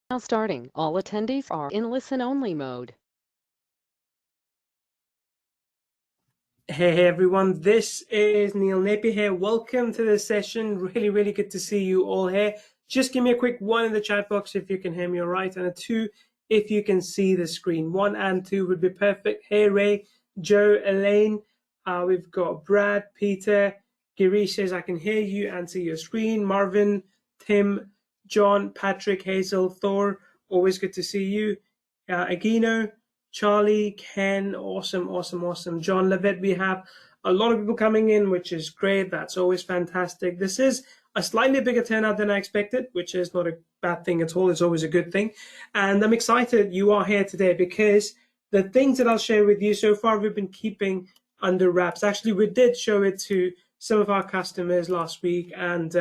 Now starting, all attendees are in listen-only mode. Hey everyone, this is Neil Napier here. Welcome to this session. Really good to see you all here. Just give me a quick 1 in the chat box if you can hear me all right, and a 2 if you can see the screen. 1 and 2 would be perfect. Hey Ray, Joe, Elaine, we've got Brad, Peter, Girish says I can hear you and see your screen. Marvin, Tim, John, Patrick, Hazel, Thor, always good to see you. Agino, Charlie, Ken, awesome. John Levitt, we have a lot of people coming in, which is great. That's always fantastic. This is a slightly bigger turnout than I expected, which is not a bad thing at all. It's always a good thing. And I'm excited you are here today because the things that I'll share with you so far, we've been keeping under wraps. Actually, we did show it to some of our customers last week, and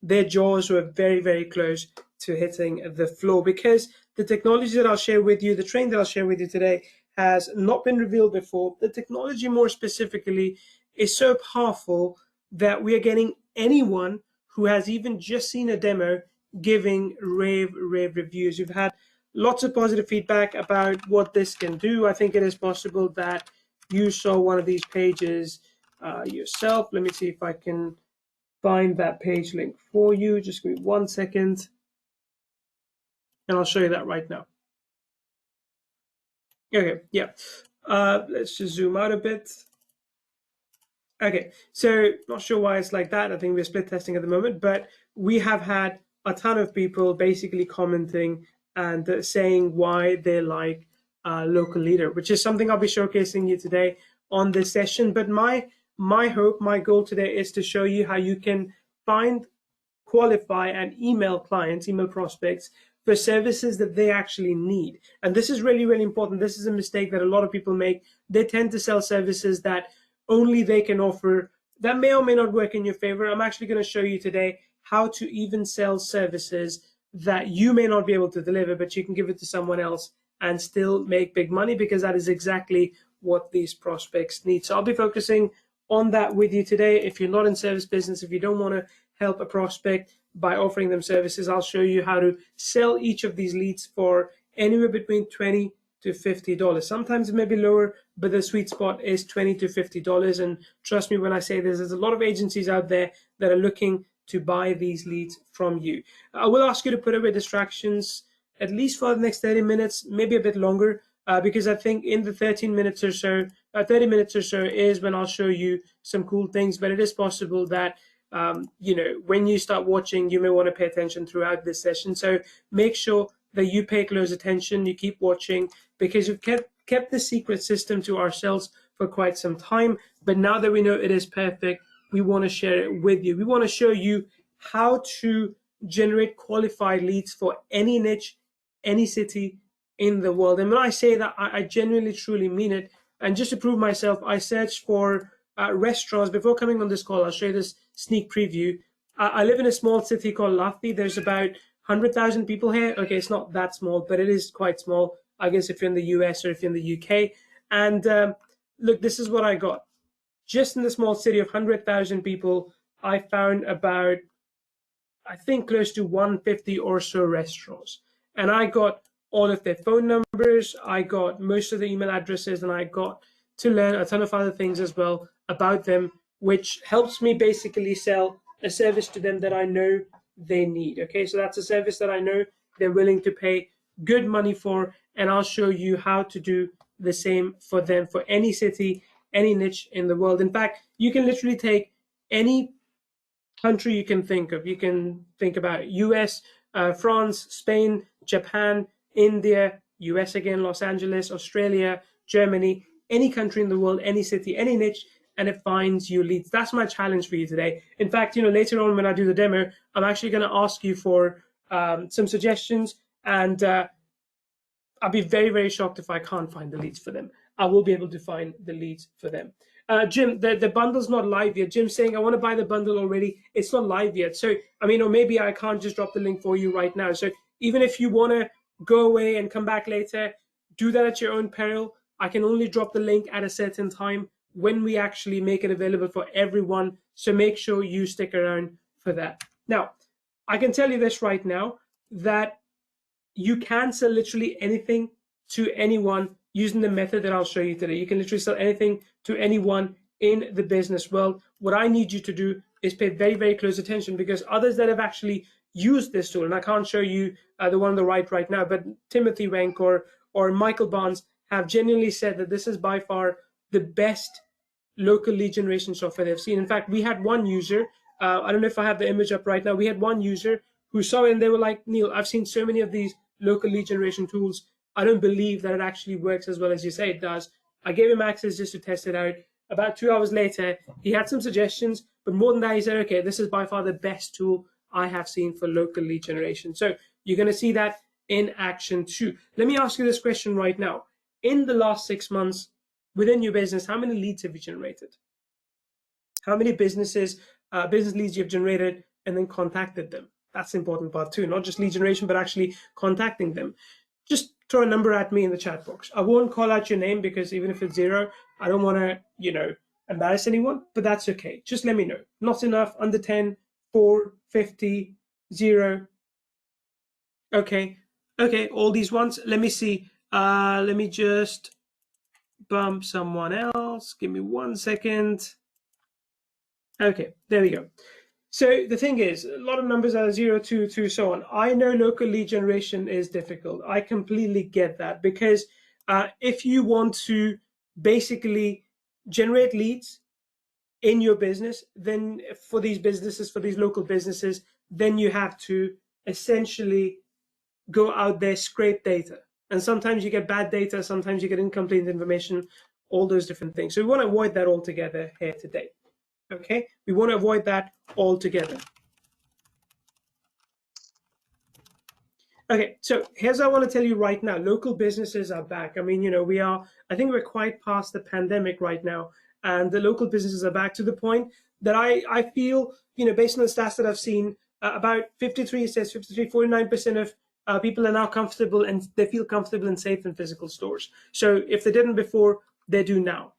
their jaws were very close to hitting the floor because the technology that I'll share with you, the training that I'll share with you today, has not been revealed before. The technology, more specifically, is so powerful that we are getting anyone who has even just seen a demo giving rave reviews. We've had lots of positive feedback about what this can do. I think it is possible that you saw one of these pages yourself. Let me see if I can find that page link for you. Just give me 1 second, and I'll show you that right now. Okay, yeah. Let's just zoom out a bit. Okay, so not sure why it's like that. I think we're split testing at the moment, but we have had a ton of people basically commenting and saying why they like LocalLeader, which is something I'll be showcasing you today on this session. But my hope, my goal today is to show you how you can find, qualify, and email clients, email prospects for services that they actually need. And this is really important. This is a mistake that a lot of people make. They tend to sell services that only they can offer, that may or may not work in your favor. I'm actually going to show you today how to even sell services that you may not be able to deliver, but you can give it to someone else and still make big money, because that is exactly what these prospects need. So I'll be focusing on that with you today. If you're not in service business, if you don't want to help a prospect by offering them services, I'll show you how to sell each of these leads for anywhere between $20 to $50. Sometimes it may be lower, but the sweet spot is $20 to $50. And trust me when I say this, there's a lot of agencies out there that are looking to buy these leads from you. I will ask you to put away distractions at least for the next 30 minutes, maybe a bit longer, because I think in the 30 minutes or so is when I'll show you some cool things. But it is possible that when you start watching, you may want to pay attention throughout this session. So make sure that you pay close attention, you keep watching, because we've kept the secret system to ourselves for quite some time. But now that we know it is perfect, we want to share it with you. We want to show you how to generate qualified leads for any niche, any city in the world. And when I say that, I genuinely, truly mean it. And just to prove myself, I searched for restaurants before coming on this call. I'll show you this sneak preview. I live in a small city called Latvia. There's about 100,000 people here. Okay, it's not that small, but it is quite small, I guess, if you're in the US or if you're in the UK. And look, this is what I got. Just in the small city of 100,000 people, I found about, I think, close to 150 or so restaurants. And I got all of their phone numbers, I got most of the email addresses, and I got to learn a ton of other things as well about them, which helps me basically sell a service to them that I know they need. Okay, so that's a service that I know they're willing to pay good money for, and I'll show you how to do the same for them for any city, any niche in the world. In fact, you can literally take any country you can think of. You can think about US, France, Spain, Japan, India, US again, Los Angeles, Australia, Germany, any country in the world, any city, any niche, and it finds you leads. That's my challenge for you today. In fact, later on when I do the demo, I'm actually going to ask you for some suggestions, and I'll be very shocked if I can't find the leads for them. I will be able to find the leads for them. Jim, the bundle's not live yet. Jim's saying, I want to buy the bundle already. It's not live yet. So, or maybe I can't just drop the link for you right now. So even if you want to go away and come back later, do that at your own peril. I can only drop the link at a certain time when we actually make it available for everyone. So make sure you stick around for that. Now, I can tell you this right now, that you can sell literally anything to anyone using the method that I'll show you today. You can literally sell anything to anyone in the business world. What I need you to do is pay very, very close attention, because others that have actually used this tool, and I can't show you the one on the right now, but Timothy Wenk or Michael Barnes have genuinely said that this is by far the best local lead generation software they've seen. In fact, we had one user, I don't know if I have the image up right now, we had one user who saw it and they were like, Neil, I've seen so many of these local lead generation tools. I don't believe that it actually works as well as you say it does. I gave him access just to test it out. About 2 hours later, he had some suggestions, but more than that, he said, okay, this is by far the best tool I have seen for local lead generation. So you're going to see that in action too. Let me ask you this question right now. In the last 6 months, within your business, how many leads have you generated? How many business leads you've generated and then contacted them? That's the important part too, not just lead generation, but actually contacting them. Just throw a number at me in the chat box. I won't call out your name, because even if it's 0, I don't want to, embarrass anyone, but that's okay. Just let me know. Not enough, under 10, 4, 50, 0. Okay, all these ones. Let me see. Let me just bump someone else. Give me 1 second. Okay, there we go. So the thing is, a lot of numbers are 0, 2, 2, so on. I know local lead generation is difficult. I completely get that, because if you want to basically generate leads in your business, then for these businesses, for these local businesses, then you have to essentially go out there, scrape data. And sometimes you get bad data, sometimes you get incomplete information, all those different things. So we want to avoid that altogether here today. Okay, we want to avoid that altogether. Okay, so here's what I want to tell you right now. Local businesses are back. I mean, I think we're quite past the pandemic right now, and the local businesses are back to the point that I feel, based on the stats that I've seen, about 49% of people are now comfortable, and they feel comfortable and safe in physical stores. So if they didn't before, they do now.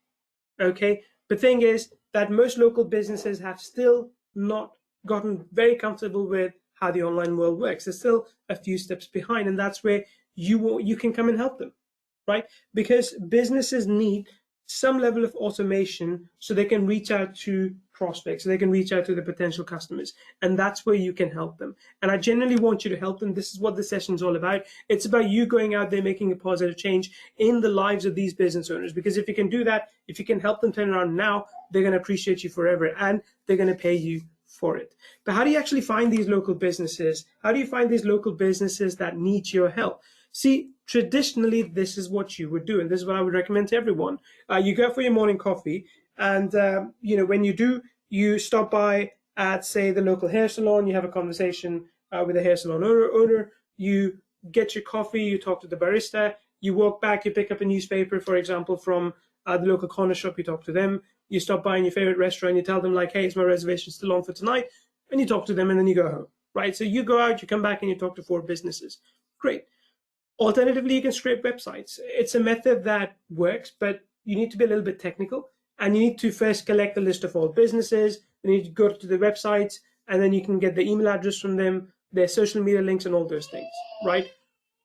Okay, the thing is that most local businesses have still not gotten very comfortable with how the online world works. They're still a few steps behind, and that's where you can come and help them, right? Because businesses need some level of automation so they can reach out to prospects, so they can reach out to the potential customers, and that's where you can help them. And I genuinely want you to help them. This is what the session is all about. It's about you going out there, making a positive change in the lives of these business owners, because if you can do that, if you can help them turn around now, they're going to appreciate you forever, and they're going to pay you for it. But how do you actually find these local businesses? How do you find these local businesses that need your help? See, traditionally, this is what you would do, and this is what I would recommend to everyone. You go for your morning coffee, and when you do, you stop by at, say, the local hair salon. You have a conversation with the hair salon owner. You get your coffee. You talk to the barista. You walk back. You pick up a newspaper, for example, from the local corner shop. You talk to them. You stop by in your favorite restaurant. You tell them, like, hey, is my reservation still on for tonight? And you talk to them, and then you go home, right? So you go out, you come back, and you talk to 4 businesses. Great. Alternatively, you can scrape websites. It's a method that works, but you need to be a little bit technical, and you need to first collect a list of all businesses. You need to go to the websites, and then you can get the email address from them, their social media links, and all those things, right?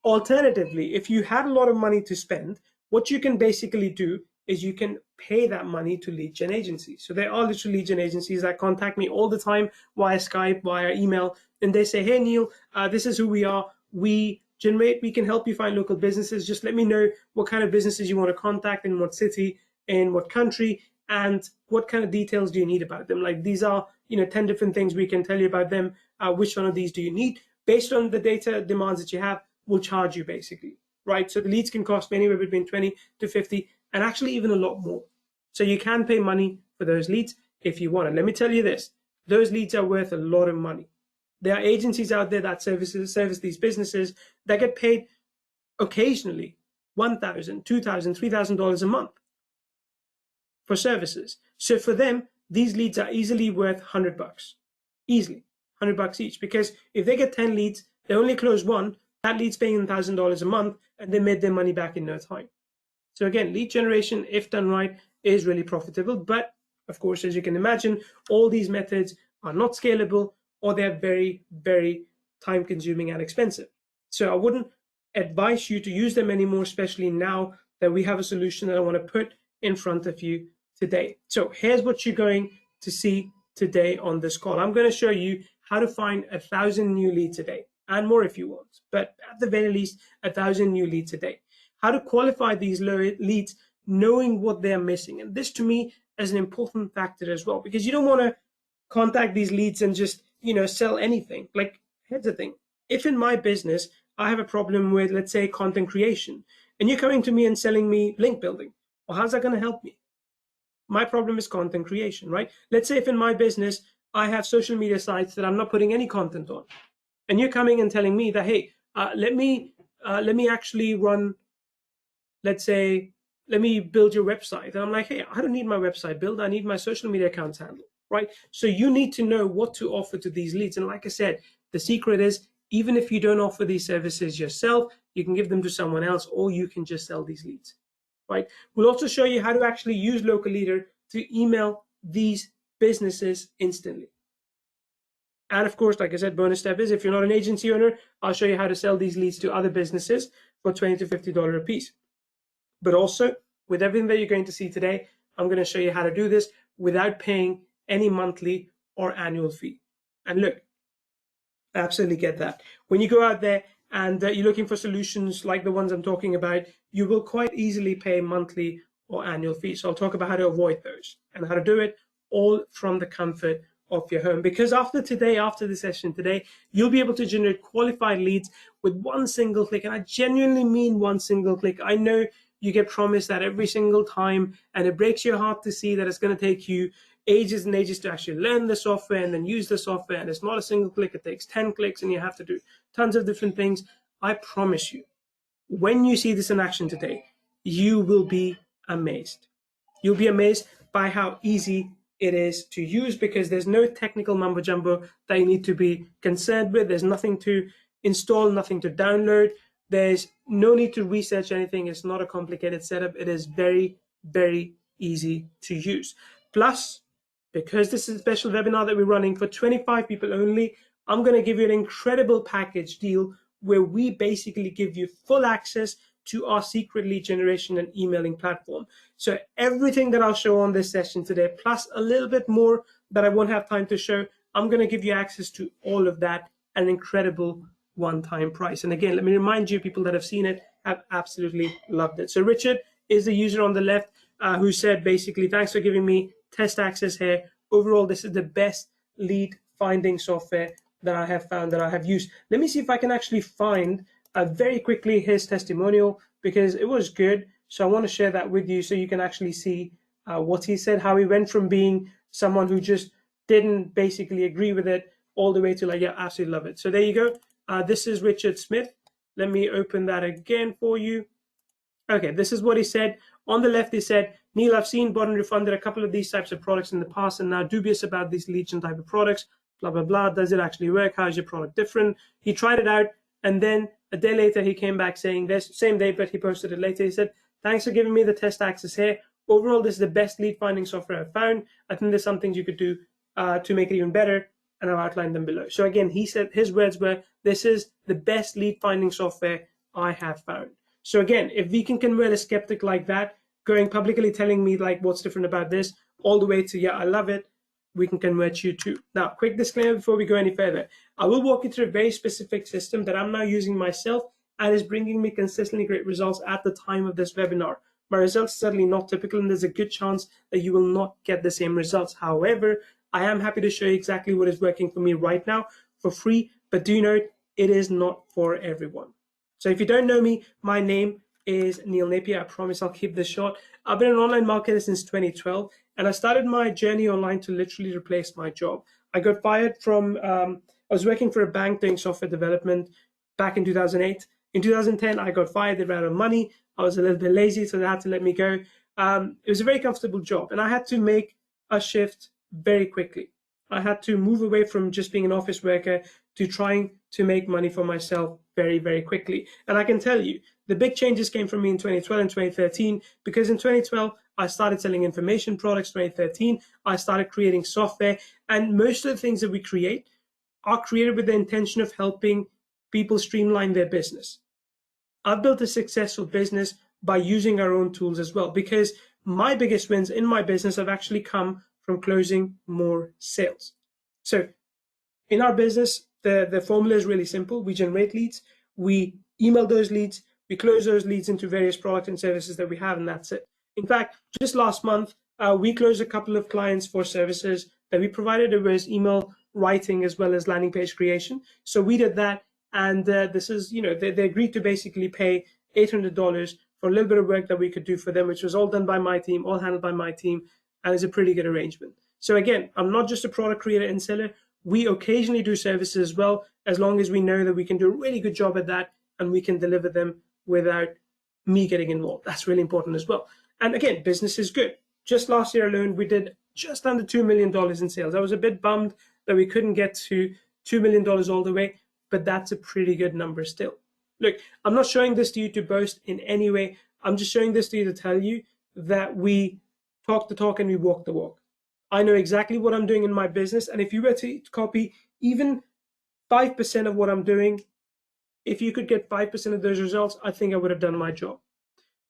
Alternatively, if you had a lot of money to spend, what you can basically do is you can pay that money to lead gen agencies. So there are literally lead gen agencies that contact me all the time via Skype, via email, and they say, hey, Neil, this is who we are. We can help you find local businesses. Just let me know what kind of businesses you want to contact, in what city, in what country, and what kind of details do you need about them. Like, these are 10 different things we can tell you about them. Which one of these do you need? Based on the data demands that you have, we'll charge you, basically, right? So the leads can cost anywhere between 20 to 50, and actually even a lot more. So you can pay money for those leads if you want. And let me tell you this, those leads are worth a lot of money. There are agencies out there that service these businesses that get paid occasionally $1,000, $2,000, $3,000 a month for services. So for them, these leads are easily worth $100, easily $100 each, because if they get 10 leads, they only close one, that lead's paying $1,000 a month, and they made their money back in no time. So again, lead generation, if done right, is really profitable. But of course, as you can imagine, all these methods are not scalable, or they're very, very time consuming and expensive. So I wouldn't advise you to use them anymore, especially now that we have a solution that I want to put in front of you today. So here's what you're going to see today on this call. I'm going to show you how to find 1,000 new leads a day and more if you want, but at the very least, 1,000 new leads a day. How to qualify these leads, knowing what they're missing. And this to me is an important factor as well, because you don't want to contact these leads and just, sell anything. Like, here's the thing. If in my business, I have a problem with, let's say, content creation, and you're coming to me and selling me link building, well, how's that going to help me? My problem is content creation, right? Let's say if in my business, I have social media sites that I'm not putting any content on, and you're coming and telling me that, hey, let me actually run, let's say, let me build your website. And I'm like, hey, I don't need my website built. I need my social media accounts handled, right? So you need to know what to offer to these leads. And like I said, the secret is, even if you don't offer these services yourself, you can give them to someone else, or you can just sell these leads, right? We'll also show you how to actually use LocalLeader to email these businesses instantly. And of course, like I said, bonus step is, if you're not an agency owner, I'll show you how to sell these leads to other businesses for $20 to $50 a piece. But also, with everything that you're going to see today, I'm going to show you how to do this without paying any monthly or annual fee. And look, I absolutely get that. When you go out there and you're looking for solutions like the ones I'm talking about, you will quite easily pay monthly or annual fees. So I'll talk about how to avoid those and how to do it all from the comfort of your home. Because after the session today, you'll be able to generate qualified leads with one single click. And I genuinely mean one single click. I know you get promised that every single time, and it breaks your heart to see that it's going to take you ages and ages to actually learn the software and then use the software. And it's not a single click. It takes 10 clicks and you have to do tons of different things. I promise you, when you see this in action today, you will be amazed. You'll be amazed by how easy it is to use, because there's no technical mumbo jumbo that you need to be concerned with. There's nothing to install, nothing to download. There's no need to research anything. It's not a complicated setup. It is very, very easy to use. Plus, because this is a special webinar that we're running for 25 people only, I'm going to give you an incredible package deal where we basically give you full access to our secret lead generation and emailing platform. So everything that I'll show on this session today, plus a little bit more that I won't have time to show, I'm going to give you access to all of that at an incredible one-time price. And again, let me remind you, people that have seen it have absolutely loved it. So Richard is the user on the left who said basically, thanks for giving me test access here. Overall, this is the best lead finding software that I have found, that I have used. Let me see if I can actually find very quickly his testimonial, because it was good. So I want to share that with you so you can actually see what he said, how he went from being someone who just didn't basically agree with it all the way to like, yeah, absolutely love it. So there you go. This is Richard Smith. Let me open that again for you. Okay, this is what he said. On the left, he said, Neil, I've seen, bought and refunded a couple of these types of products in the past and now dubious about these Legion type of products, blah, blah, blah. Does it actually work? How is your product different? He tried it out, and then a day later, he came back saying this, same day, but he posted it later. He said, thanks for giving me the test access here. Overall, this is the best lead finding software I've found. I think there's some things you could do to make it even better, and I've outlined them below. So again, he said, his words were, this is the best lead finding software I have found. So again, if we can convert a skeptic like that, going publicly telling me like what's different about this, all the way to, yeah, I love it, we can convert you too. Now, quick disclaimer before we go any further. I will walk you through a very specific system that I'm now using myself and is bringing me consistently great results at the time of this webinar. My results are certainly not typical, and there's a good chance that you will not get the same results. However, I am happy to show you exactly what is working for me right now for free, but do note, it is not for everyone. So if you don't know me, my name is Neil Napier. I promise I'll keep this short. I've been an online marketer since 2012, and I started my journey online to literally replace my job. I got fired from, I was working for a bank doing software development back in 2008. In 2010, I got fired. They ran out of money. I was a little bit lazy, so they had to let me go. It was a very comfortable job, and I had to make a shift very quickly. I had to move away from just being an office worker to trying to make money for myself very, very quickly. And I can tell you, the big changes came from me in 2012 and 2013, because in 2012, I started selling information products. 2013, I started creating software. And most of the things that we create are created with the intention of helping people streamline their business. I've built a successful business by using our own tools as well, because my biggest wins in my business have actually come from closing more sales. So in our business, the formula is really simple. We generate leads, we email those leads, we close those leads into various products and services that we have, and that's it. In fact, just last month, we closed a couple of clients for services that we provided. It was email writing as well as landing page creation. So we did that, and this is, they agreed to basically pay $800 for a little bit of work that we could do for them, which was all done by my team, all handled by my team, and it's a pretty good arrangement. So again, I'm not just a product creator and seller. We occasionally do services as well, as long as we know that we can do a really good job at that and we can deliver them without me getting involved. That's really important as well. And again, business is good. Just last year alone, we did just under $2 million in sales. I was a bit bummed that we couldn't get to $2 million all the way, but that's a pretty good number still. Look, I'm not showing this to you to boast in any way. I'm just showing this to you to tell you that we talk the talk and we walk the walk. I know exactly what I'm doing in my business. And if you were to copy even 5% of what I'm doing, if you could get 5% of those results, I think I would have done my job.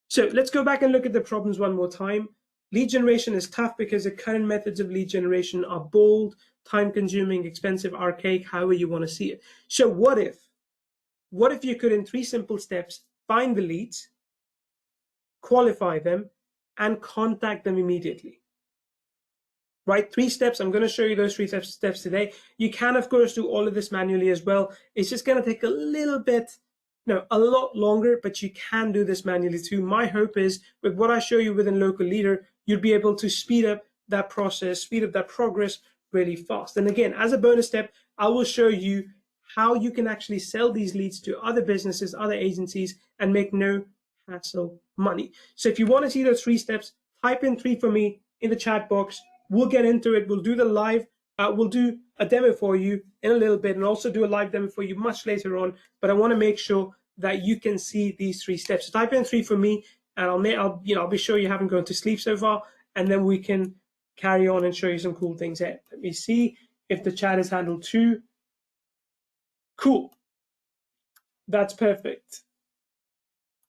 So let's go back and look at the problems one more time. Lead generation is tough because the current methods of lead generation are bold, time-consuming, expensive, archaic, however you want to see it. So what if you could, in 3 simple steps, find the leads, qualify them, and contact them immediately? Right, 3 steps. I'm going to show you those 3 steps today. You can, of course, do all of this manually as well. It's just going to take a little bit, a lot longer, but you can do this manually too. My hope is with what I show you within LocalLeader, you'll be able to speed up that process, speed up that progress really fast. And again, as a bonus step, I will show you how you can actually sell these leads to other businesses, other agencies, and make no hassle money. So if you want to see those 3 steps, type in 3 for me in the chat box. We'll get into it. We'll do the live. We'll do a demo for you in a little bit, and also do a live demo for you much later on. But I want to make sure that you can see these 3 steps. So type in 3 for me, and I'll be sure you haven't gone to sleep so far, and then we can carry on and show you some cool things here. Let me see if the chat is handled too. Cool. That's perfect.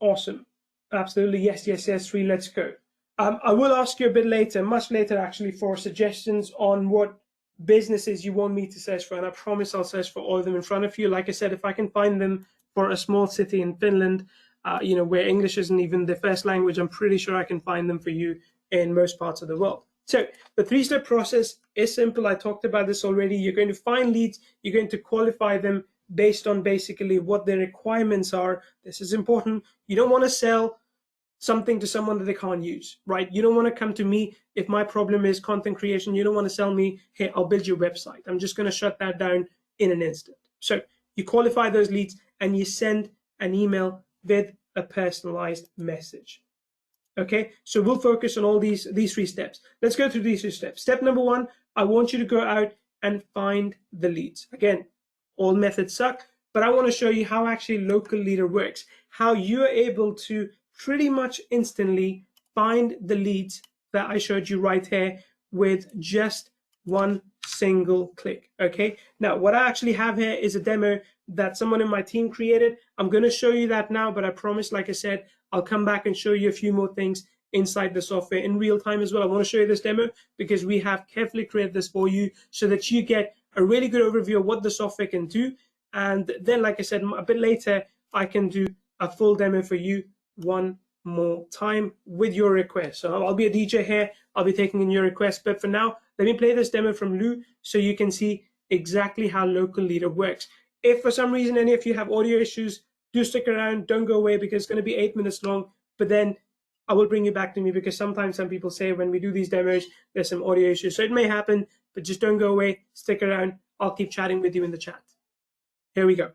Awesome. Absolutely. Yes. 3. Let's go. I will ask you a bit later, much later actually, for suggestions on what businesses you want me to search for, and I promise I'll search for all of them in front of you. Like I said, if I can find them for a small city in Finland, where English isn't even the first language, I'm pretty sure I can find them for you in most parts of the world. So the 3-step process is simple. I talked about this already. You're going to find leads. You're going to qualify them based on basically what their requirements are. This is important. You don't want to sell something to someone that they can't use, right? You don't want to come to me if my problem is content creation. You don't want to sell me, hey, I'll build your website. I'm just going to shut that down in an instant. So you qualify those leads and you send an email with a personalized message. Okay, so we'll focus on all these 3 steps. Let's go through these 3 steps. Step number 1, I want you to go out and find the leads. Again, all methods suck, but I want to show you how actually LocalLeader works, how you're able to pretty much instantly find the leads that I showed you right here with just 1 single click. Okay, now what I actually have here is a demo that someone in my team created. I'm going to show you that now, but I promise, like I said, I'll come back and show you a few more things inside the software in real time as well. I want to show you this demo because we have carefully created this for you so that you get a really good overview of what the software can do. And then, like I said, a bit later, I can do a full demo for you one more time with your request. So I'll be a DJ here. I'll be taking in your request. But for now, let me play this demo from Lou so you can see exactly how LocalLeader works. If for some reason any of you have audio issues, do stick around. Don't go away because it's going to be 8 minutes long. But then I will bring you back to me because sometimes some people say when we do these demos, there's some audio issues. So it may happen, but just don't go away. Stick around. I'll keep chatting with you in the chat. Here we go.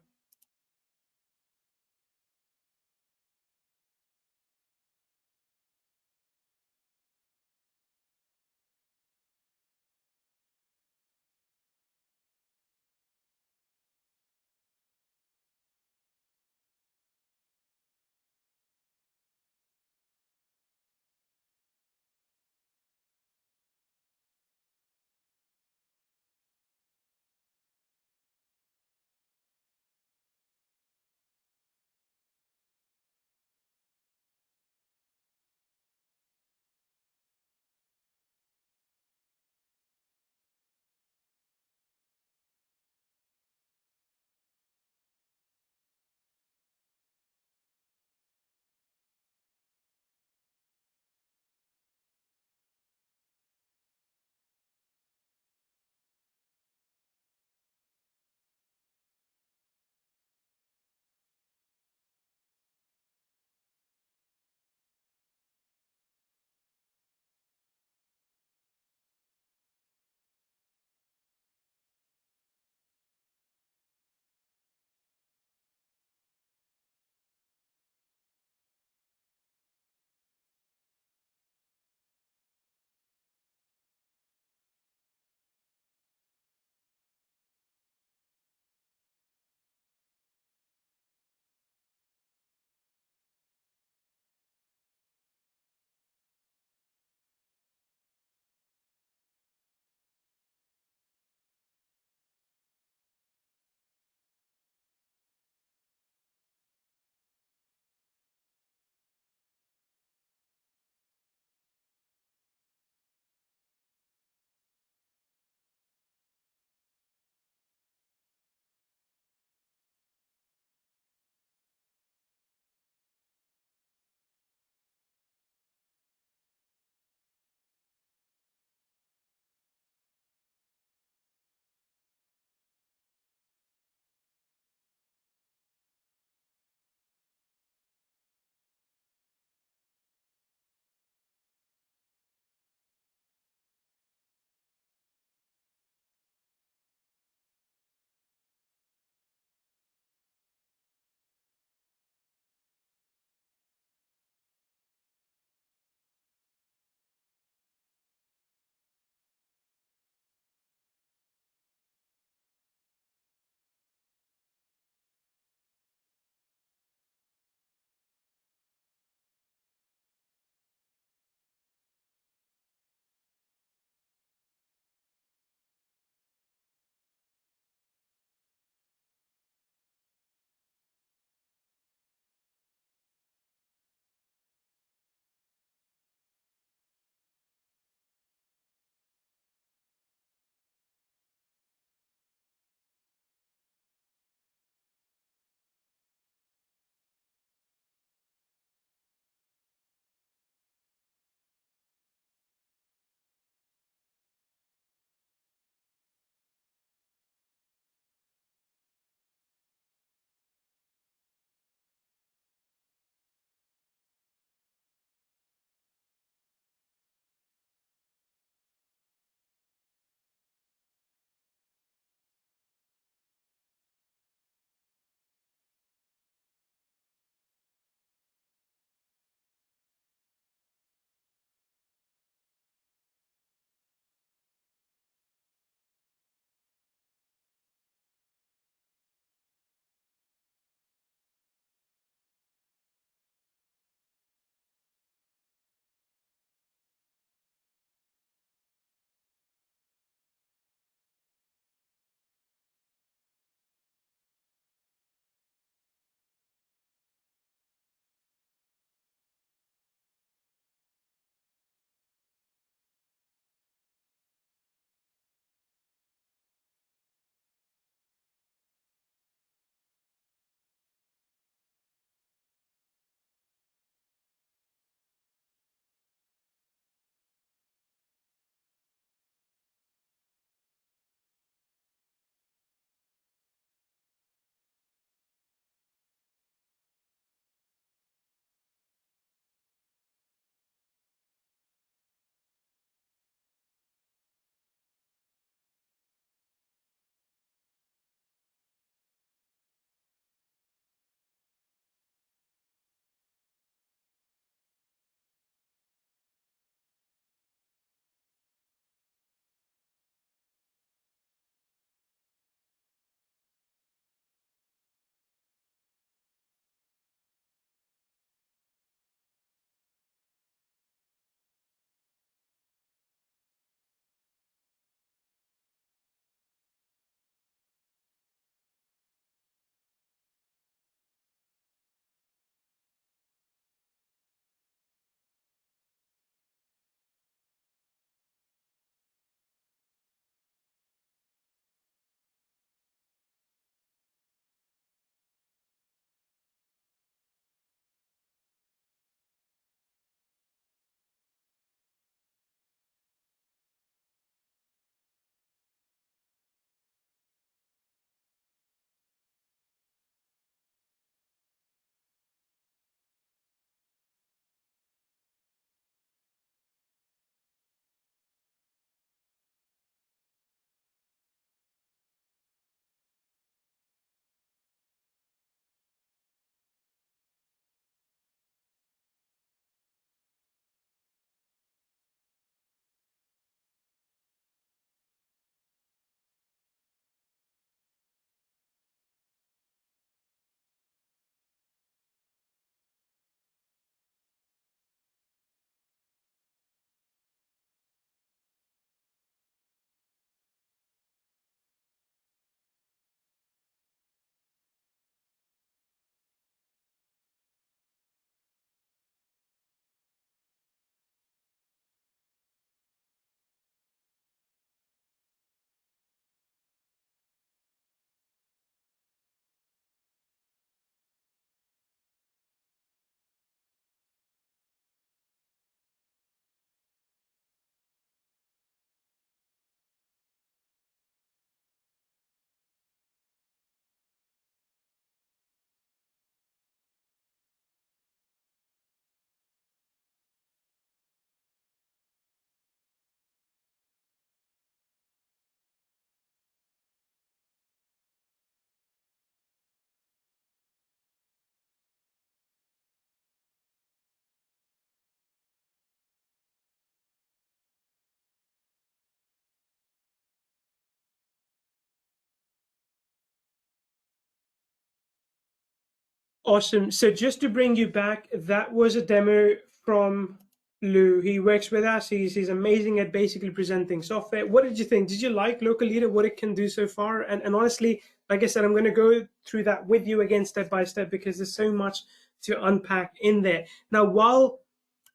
Awesome. So just to bring you back, that was a demo from Lou. He works with us. He's amazing at basically presenting software. What did you think? Did you like LocalLeader, what it can do so far? And honestly, like I said, I'm going to go through that with you again step by step because there's so much to unpack in there. Now, while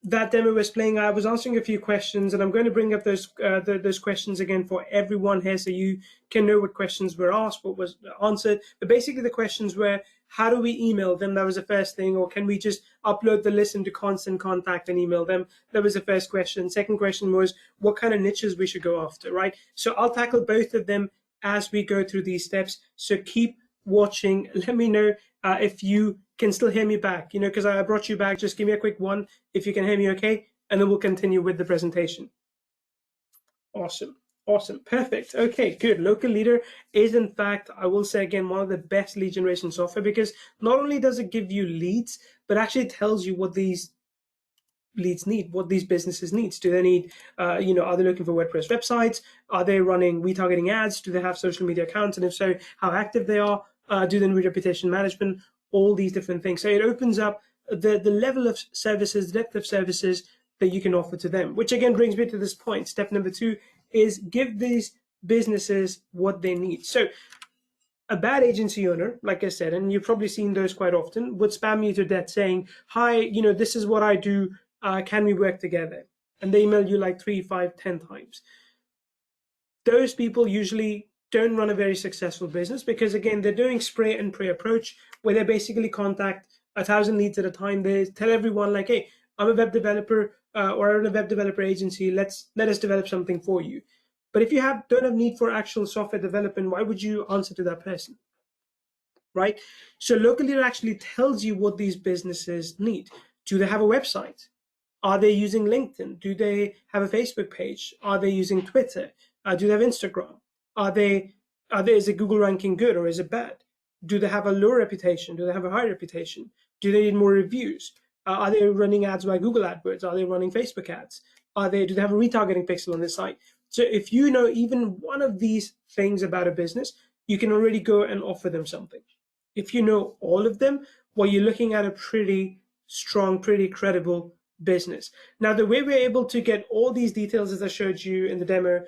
that demo was playing, I was answering a few questions, and I'm going to bring up those questions again for everyone here, so you can know what questions were asked, what was answered. But basically, the questions were, how do we email them? That was the first thing. Or can we just upload the list into Constant Contact and email them? That was the first question. Second question was, what kind of niches we should go after, right? So I'll tackle both of them as we go through these steps. So keep watching. Let me know if you can still hear me back, because I brought you back. Just give me a quick one if you can hear me okay, and then we'll continue with the presentation. Awesome. Awesome. Perfect. Okay, good. LocalLeader is, in fact, I will say again, one of the best lead generation software, because not only does it give you leads, but actually tells you what these leads need, what these businesses need. Do they need, are they looking for WordPress websites? Are they running retargeting ads? Do they have social media accounts? And if so, how active they are? Do they need reputation management? All these different things. So it opens up the level of services, depth of services that you can offer to them, which again brings me to this point. Step number 2 is give these businesses what they need. So a bad agency owner, like I said, and you've probably seen those quite often, would spam you to death saying, hi, this is what I do. Can we work together? And they email you like 3, 5, 10 times. Those people usually don't run a very successful business because, again, they're doing spray and pray approach where they basically contact 1,000 leads at a time. They tell everyone like, hey, I'm a web developer or I'm a web developer agency. Let us develop something for you. But if you don't have need for actual software development, why would you answer to that person? Right? So LocalLeader actually tells you what these businesses need. Do they have a website? Are they using LinkedIn? Do they have a Facebook page? Are they using Twitter? Do they have Instagram? Is it Google ranking good or is it bad? Do they have a low reputation? Do they have a high reputation? Do they need more reviews? Are they running ads by Google AdWords? Are they running Facebook ads? Do they have a retargeting pixel on their site? So if you know even one of these things about a business, you can already go and offer them something. If you know all of them, well, you're looking at a pretty strong, pretty credible business. Now, the way we're able to get all these details, as I showed you in the demo,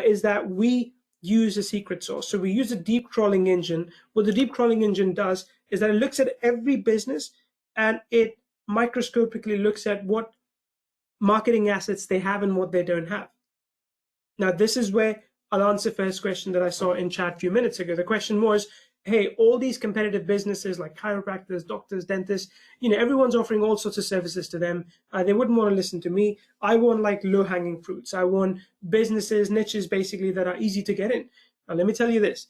is that we use a secret sauce. So we use a deep crawling engine. What the deep crawling engine does is that it looks at every business and it microscopically looks at what marketing assets they have and what they don't have. Now, this is where I'll answer the first question that I saw in chat a few minutes ago. The question was, hey, all these competitive businesses like chiropractors, doctors, dentists, everyone's offering all sorts of services to them. They wouldn't want to listen to me. I want like low-hanging fruits. I want businesses, niches basically that are easy to get in. Now, let me tell you this.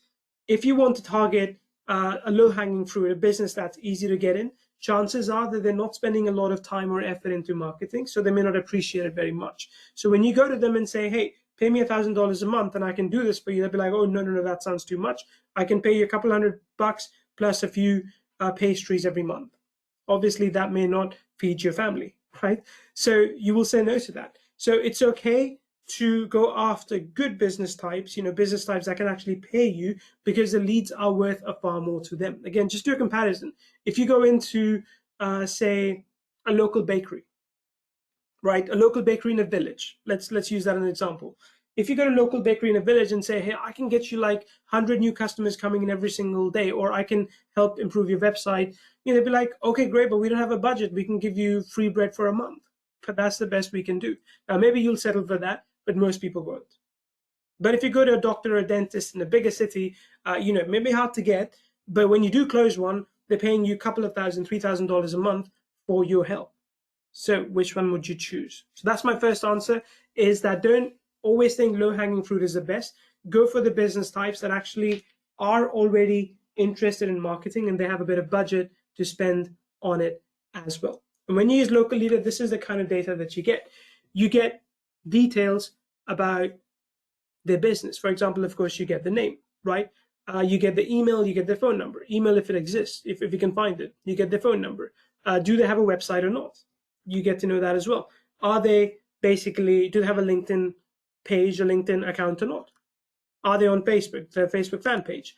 If you want to target a low-hanging fruit, a business that's easy to get in, chances are that they're not spending a lot of time or effort into marketing, so they may not appreciate it very much. So when you go to them and say, hey, pay me $1,000 a month and I can do this for you, they'll be like, oh, no, that sounds too much. I can pay you a couple $100 plus a few pastries every month. Obviously, that may not feed your family, right? So you will say no to that. So it's okay to go after good business types, business types that can actually pay you because the leads are worth a far more to them. Again, just do a comparison. If you go into, say, a local bakery, right? A local bakery in a village. Let's use that as an example. If you go to a local bakery in a village and say, hey, I can get you like 100 new customers coming in every single day, or I can help improve your website, they'd be like, okay, great, but we don't have a budget. We can give you free bread for a month. But that's the best we can do. Now, maybe you'll settle for that, but most people won't. But if you go to a doctor or a dentist in a bigger city, it may be hard to get, but when you do close one, they're paying you a couple of $1,000, $3,000 a month for your help. So which one would you choose? So that's my first answer, is that don't always think low-hanging fruit is the best. Go for the business types that actually are already interested in marketing and they have a bit of budget to spend on it as well. And when you use LocalLeader, this is the kind of data that you get. You get details about their business. For example, of course, you get the name, right? You get the email, you get their phone number. Email if it exists, if you can find it. You get their phone number. Do they have a website or not? You get to know that as well. Do they have a LinkedIn page or LinkedIn account or not? Are they on Facebook, their Facebook fan page?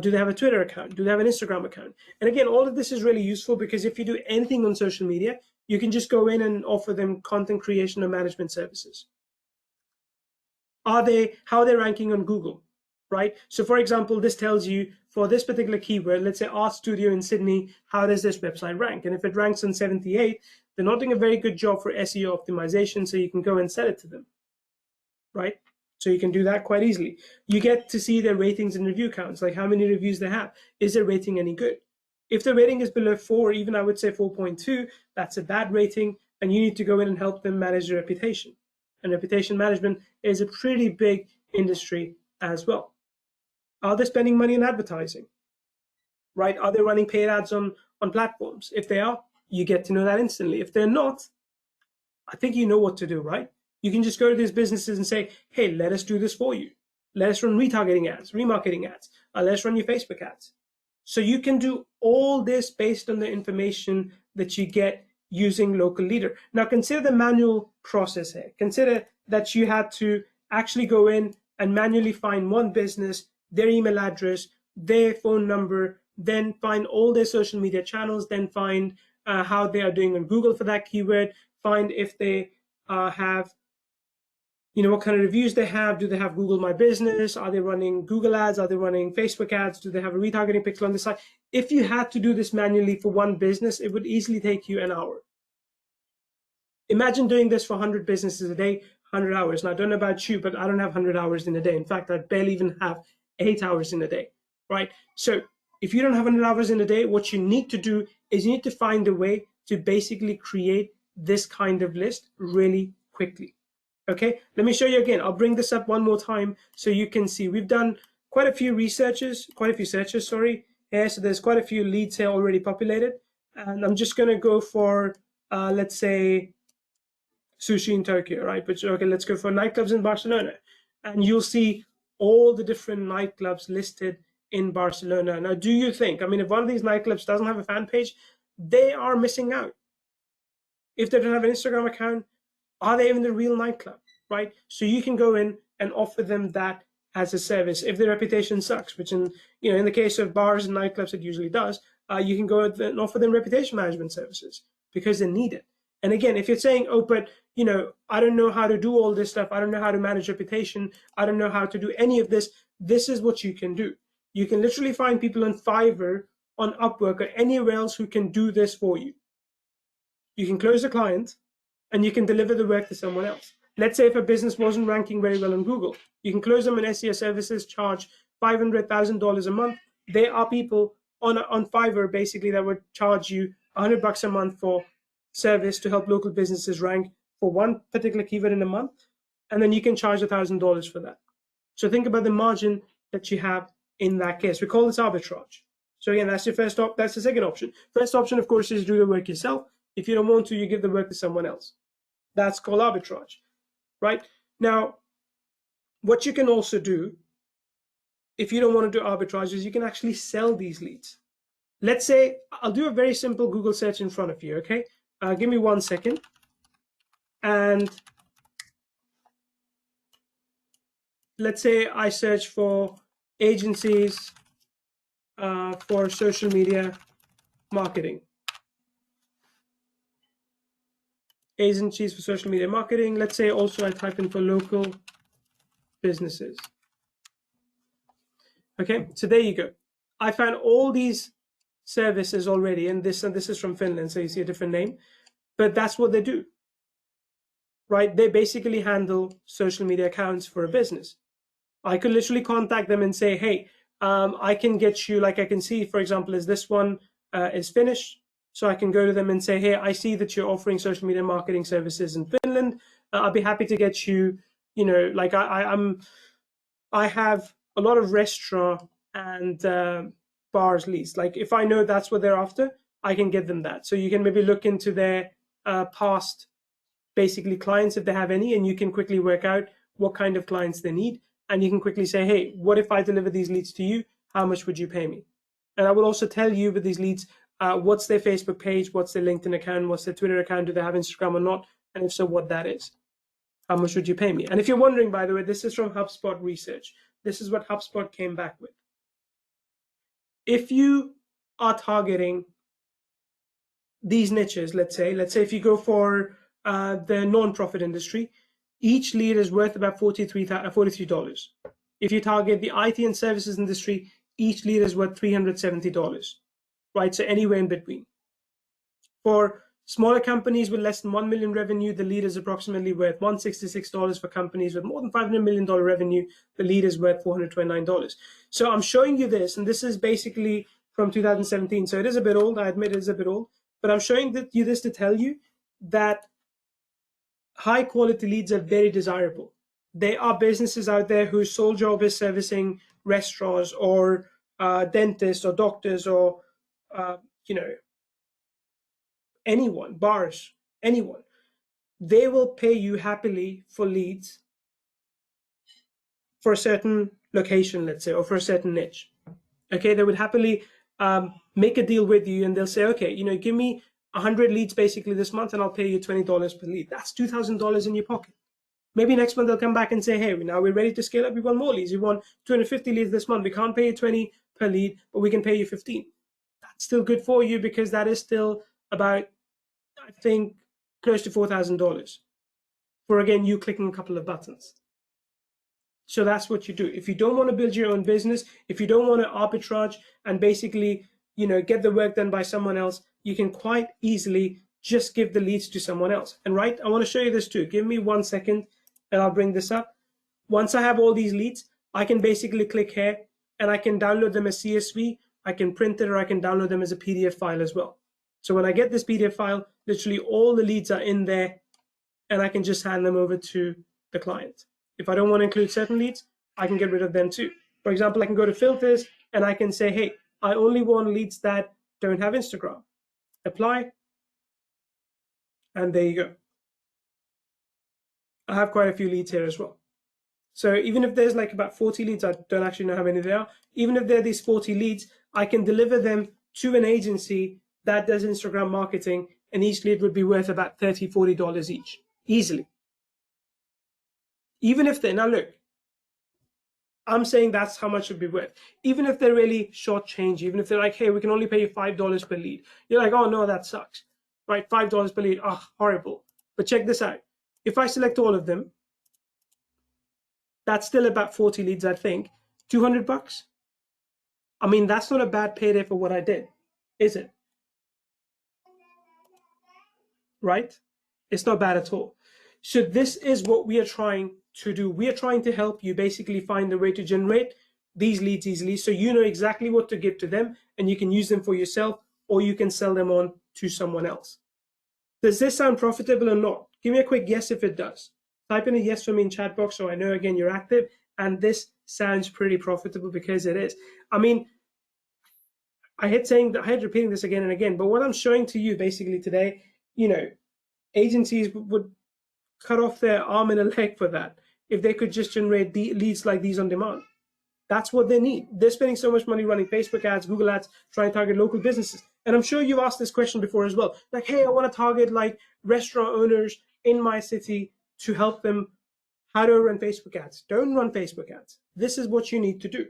Do they have a Twitter account? Do they have an Instagram account? And again, all of this is really useful because if you do anything on social media, you can just go in and offer them content creation or management services. How are they ranking on Google, right? So for example, this tells you for this particular keyword, let's say art studio in Sydney, how does this website rank? And if it ranks on 78, they're not doing a very good job for SEO optimization, so you can go and sell it to them, right? So you can do that quite easily. You get to see their ratings and review counts, like how many reviews they have. Is their rating any good? If the rating is below 4, even I would say 4.2, that's a bad rating, and you need to go in and help them manage their reputation. And reputation management is a pretty big industry as well. Are they spending money on advertising? Right? Are they running paid ads on platforms? If they are, you get to know that instantly. If they're not, I think you know what to do, right? You can just go to these businesses and say, hey, let us do this for you. Let us run retargeting ads, remarketing ads. Let us run your Facebook ads. So you can do all this based on the information that you get using LocalLeader. Now consider the manual process here. Consider that you had to actually go in and manually find one business, their email address, their phone number, then find all their social media channels, then find how they are doing on Google for that keyword, find if they have, what kind of reviews they have. Do they have Google My Business? Are they running Google ads? Are they running Facebook ads? Do they have a retargeting pixel on the side? If you had to do this manually for one business, it would easily take you an hour. Imagine doing this for 100 businesses a day, 100 hours. Now, I don't know about you, but I don't have 100 hours in a day. In fact, I barely even have 8 hours in a day, right? So if you don't have 100 hours in a day, what you need to do is you need to find a way to basically create this kind of list really quickly. Okay, let me show you again. I'll bring this up one more time so you can see. We've done quite a few searches, here. So there's quite a few leads here already populated. And I'm just going to go for, let's say, sushi in Tokyo, right? But okay, let's go for nightclubs in Barcelona. And you'll see all the different nightclubs listed in Barcelona. Now, do you think, if one of these nightclubs doesn't have a fan page, they are missing out. If they don't have an Instagram account, are they even the real nightclub, right? So you can go in and offer them that as a service. If their reputation sucks, which in the case of bars and nightclubs, it usually does, you can go and offer them reputation management services because they need it. And again, if you're saying, oh, but I don't know how to do all this stuff. I don't know how to manage reputation. I don't know how to do any of this. This is what you can do. You can literally find people on Fiverr, on Upwork, or anywhere else who can do this for you. You can close the client and you can deliver the work to someone else. Let's say if a business wasn't ranking very well on Google, you can close them in SEO services, charge $500,000 a month. There are people on Fiverr basically that would charge you $100 a month for service to help local businesses rank for one particular keyword in a month, and then you can charge $1,000 for that. So think about the margin that you have in that case. We call this arbitrage. So again, that's your first that's the second option. First option, of course, is do the work yourself. If you don't want to, you give the work to someone else. That's called arbitrage, right? Now, what you can also do, if you don't want to do arbitrage, is you can actually sell these leads. Let's say, I'll do a very simple Google search in front of you, okay? Give me 1 second. And let's say I search for agencies for social media marketing. Agencies for social media marketing. Let's say also I type in for local businesses. Okay, so there you go. I found all these services already, and this is from Finland, so you see a different name, but that's what they do, right? They basically handle social media accounts for a business. I could literally contact them and say, hey, I can get you, like I can see, for example, is this one is Finnish. So I can go to them and say, hey, I see that you're offering social media marketing services in Finland. I'd be happy to get you, like I have a lot of restaurant and bars leads. Like if I know that's what they're after, I can get them that. So you can maybe look into their past, basically clients if they have any, and you can quickly work out what kind of clients they need. And you can quickly say, hey, what if I deliver these leads to you? How much would you pay me? And I will also tell you with these leads, what's their Facebook page, what's their LinkedIn account, what's their Twitter account, do they have Instagram or not? And if so, what that is. How much would you pay me? And if you're wondering, by the way, this is from HubSpot research. This is what HubSpot came back with. if you are targeting these niches, let's say if you go for the non-profit industry, each lead is worth about $43. If you target the IT and services industry, each lead is worth $370, right? So anywhere in between. For smaller companies with less than 1 million revenue, the lead is approximately worth $166. For companies with more than $500 million revenue, the lead is worth $429. So I'm showing you this, and this is basically from 2017. So it is a bit old. I admit it is a bit old, but I'm showing you this to tell you that high quality leads are very desirable. There are businesses out there whose sole job is servicing restaurants or dentists or doctors or anyone, bars, anyone. They will pay you happily for leads for a certain location, let's say, or for a certain niche. Okay, they would happily make a deal with you, and they'll say, okay, give me 100 leads basically this month, and I'll pay you $20 per lead. That's $2,000 in your pocket. Maybe next month they'll come back and say, hey, now we're ready to scale up. We want more leads. We want 250 leads this month. We can't pay you 20 per lead, but we can pay you 15. That's still good for you, because that is still about, I think, close to $4,000 for, again, you clicking a couple of buttons. So that's what you do. If you don't want to build your own business, if you don't want to arbitrage and basically, get the work done by someone else, you can quite easily just give the leads to someone else. And right, I want to show you this too. Give me 1 second and I'll bring this up. Once I have all these leads, I can basically click here and I can download them as CSV. I can print it, or I can download them as a PDF file as well. So when I get this PDF file, literally all the leads are in there, and I can just hand them over to the client. If I don't want to include certain leads, I can get rid of them too. For example, I can go to filters and I can say, hey, I only want leads that don't have Instagram. Apply. And there you go. I have quite a few leads here as well. So even if there's like about 40 leads, I don't actually know how many there are. Even if there are these 40 leads, I can deliver them to an agency that does Instagram marketing, and each lead would be worth about $30, $40 each, easily. Even if now look, I'm saying that's how much it would be worth. Even if they're really short change, even if they're like, hey, we can only pay you $5 per lead. You're like, oh no, that sucks, right? $5 per lead, horrible. But check this out. If I select all of them, that's still about 40 leads, I think. $200. I mean, that's not a bad payday for what I did, is it? Right? It's not bad at all. So this is what we are trying to do. We are trying to help you basically find a way to generate these leads easily, so you know exactly what to give to them and you can use them for yourself, or you can sell them on to someone else. Does this sound profitable or not? Give me a quick yes if it does. Type in a yes for me in chat box so I know, again, you're active, and this sounds pretty profitable, because it is. I mean, I hate repeating this again and again, but what I'm showing to you basically today, agencies would cut off their arm and a leg for that if they could just generate the leads like these on demand. That's what they need. They're spending so much money running Facebook ads, Google ads, trying to target local businesses. And I'm sure you've asked this question before as well. Like, hey, I want to target like restaurant owners in my city to help them. How to run Facebook ads? Don't run Facebook ads. This is what you need to do.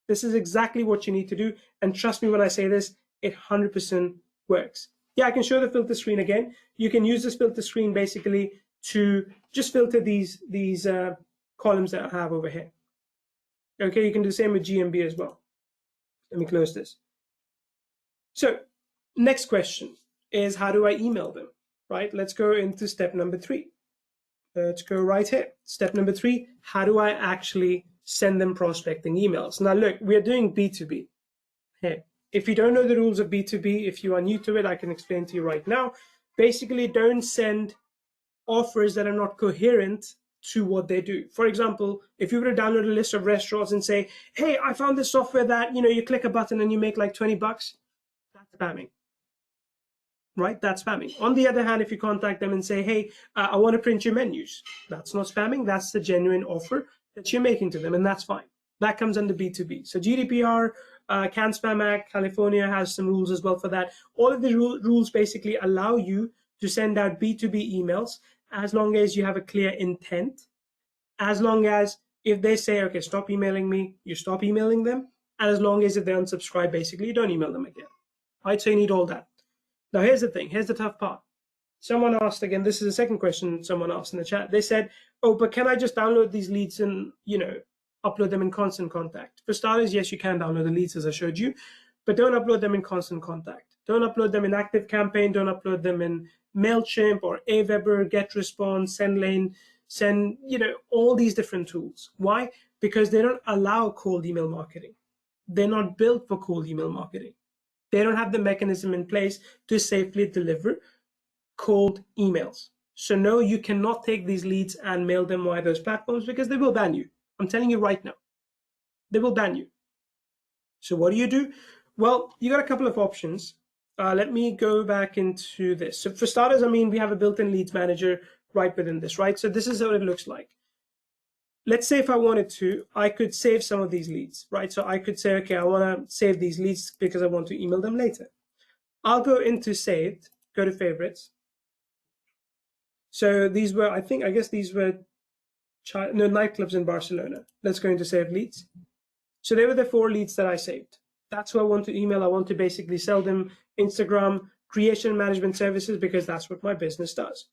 This is exactly what you need to do. And trust me when I say this, it 100% works. Yeah, I can show the filter screen again. You can use this filter screen basically to just filter these columns that I have over here. Okay, you can do the same with GMB as well. Let me close this. So next question is, how do I email them, right? Let's go into step number 3. Let's go right here. Step number 3, how do I actually send them prospecting emails? Now look, we are doing B2B here. If you don't know the rules of B2B, if you are new to it, I can explain to you right now. Basically, don't send offers that are not coherent to what they do. For example, if you were to download a list of restaurants and say, hey, I found this software that, you click a button and you make like $20, that's spamming, right? That's spamming. On the other hand, if you contact them and say, hey, I want to print your menus, that's not spamming. That's the genuine offer that you're making to them, and that's fine. That comes under B2B. So GDPR, Can Spam Act, California has some rules as well for that. All of the rules basically allow you to send out B2B emails as long as you have a clear intent, as long as if they say, okay, stop emailing me, you stop emailing them, And as long as if they unsubscribe, basically, you don't email them again. Right? So you need all that. Now, here's the thing. Here's the tough part. Someone asked again, this is the second question someone asked in the chat. They said, oh, but can I just download these leads and, upload them in constant contact? For starters, yes, you can download the leads as I showed you, but don't upload them in constant contact. Don't upload them in ActiveCampaign. Don't upload them in MailChimp or Aweber, GetResponse, SendLane, Send, all these different tools. Why? Because they don't allow cold email marketing. They're not built for cold email marketing. They don't have the mechanism in place to safely deliver cold emails. So no, you cannot take these leads and mail them via those platforms because they will ban you. I'm telling you right now, they will ban you. So what do? Well, you got a couple of options. Let me go back into this. So for starters, we have a built-in leads manager right within this, right? So this is what it looks like. Let's say if I wanted to, I could save some of these leads, right? So I could say, okay, I want to save these leads because I want to email them later. I'll go into saved, go to favorites. So these were, I guess these were nightclubs in Barcelona. Let's go into save leads. So they were the 4 leads that I saved. That's who I want to email. I want to basically sell them Instagram creation management services because that's what my business does.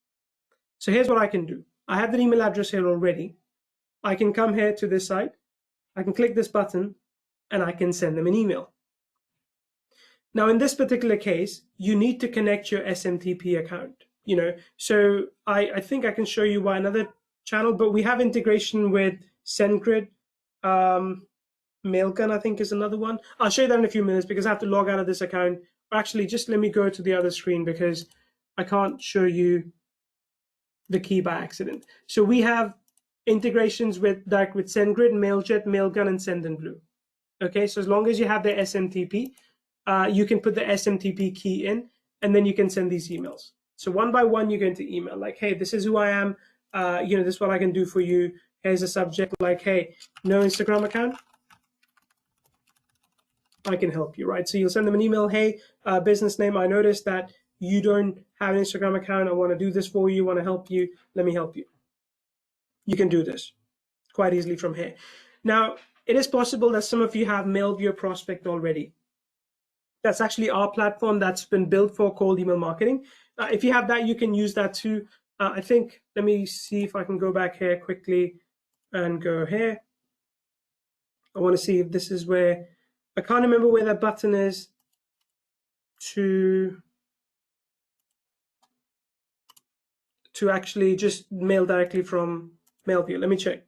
So here's what I can do. I have the email address here already. I can come here to this site. I can click this button and I can send them an email. Now, in this particular case, you need to connect your SMTP account. So I think I can show you by another channel, but we have integration with SendGrid. Mailgun, I think, is another one. I'll show you that in a few minutes because I have to log out of this account. Actually, just let me go to the other screen because I can't show you the key by accident. So we have integrations with SendGrid, Mailjet, Mailgun, and Sendinblue. Okay, so as long as you have the SMTP, you can put the SMTP key in, and then you can send these emails. So one by one, you're going to email like, hey, this is who I am. This is what I can do for you. Here's a subject like, hey, no Instagram account. I can help you, right? So you'll send them an email, hey, business name, I noticed that you don't have an Instagram account. I want to do this for you, want to help you. Let me help you. You can do this quite easily from here. Now, it is possible that some of you have mailed your prospect already. That's actually our platform that's been built for cold email marketing. If you have that, you can use that too. I think, let me see if I can go back here quickly and go here. I want to see if this is where, I can't remember where that button is to actually just mail directly from MailView. Let me check.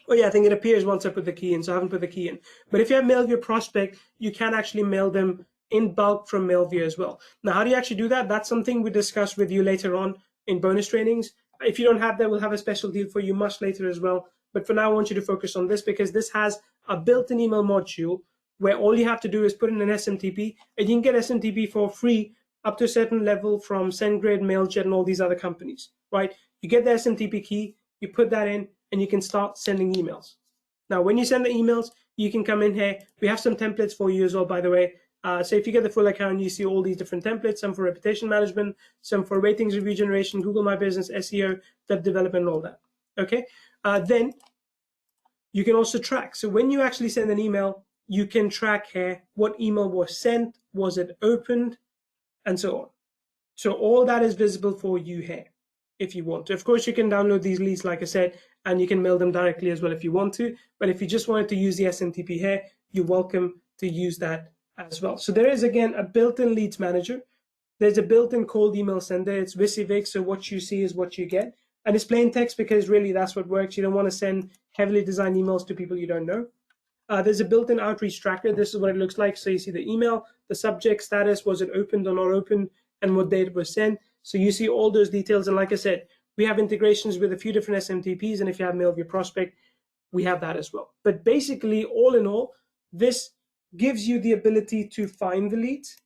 Oh yeah, I think it appears once I put the key in, so I haven't put the key in. But if you have MailView prospect, you can actually mail them in bulk from MailView as well. Now, how do you actually do that? That's something we discuss with you later on in bonus trainings. If you don't have that, we'll have a special deal for you much later as well. But for now, I want you to focus on this because this has a built-in email module where all you have to do is put in an SMTP, and you can get SMTP for free up to a certain level from SendGrid, Mailjet, and all these other companies, right? You get the SMTP key, you put that in, and you can start sending emails. Now, when you send the emails, you can come in here. We have some templates for you as well, by the way. So if you get the full account, you see all these different templates, some for reputation management, some for ratings review generation, Google My Business, SEO, web development, and all that, okay? Then you can also track. So when you actually send an email, you can track here what email was sent, was it opened, and so on. So all that is visible for you here if you want to. Of course, you can download these leads, like I said, and you can mail them directly as well if you want to. But if you just wanted to use the SMTP here, you're welcome to use that as well. So there is, again, a built-in leads manager. There's a built-in cold email sender. It's VisiVig, so what you see is what you get. And it's plain text because really that's what works. You don't want to send heavily designed emails to people you don't know. There's a built-in outreach tracker. This is what it looks like. So you see the email, the subject status, was it opened or not opened, and what date it was sent. So you see all those details. And like I said, we have integrations with a few different SMTPs. And if you have mail via prospect, we have that as well. But basically, all in all, this gives you the ability to find the leads,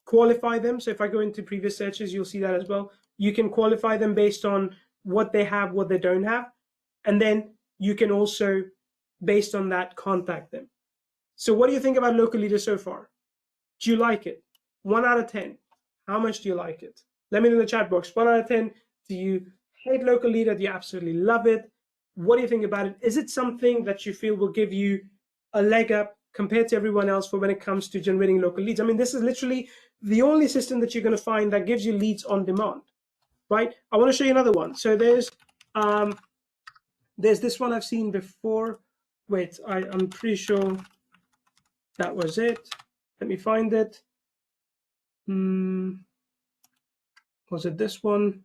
qualify them. So if I go into previous searches, you'll see that as well. You can qualify them based on what they have, what they don't have. And then you can also, based on that, contact them. So what do you think about LocalLeader so far? Do you like it? 1 out of 10. How much do you like it? Let me know in the chat box. 1 out of 10. Do you hate LocalLeader? Do you absolutely love it? What do you think about it? Is it something that you feel will give you a leg up compared to everyone else for when it comes to generating local leads? I mean, this is literally the only system that you're going to find that gives you leads on demand, right? I want to show you another one. So there's this one I've seen before. Wait, I'm pretty sure that was it. Let me find it. Was it this one?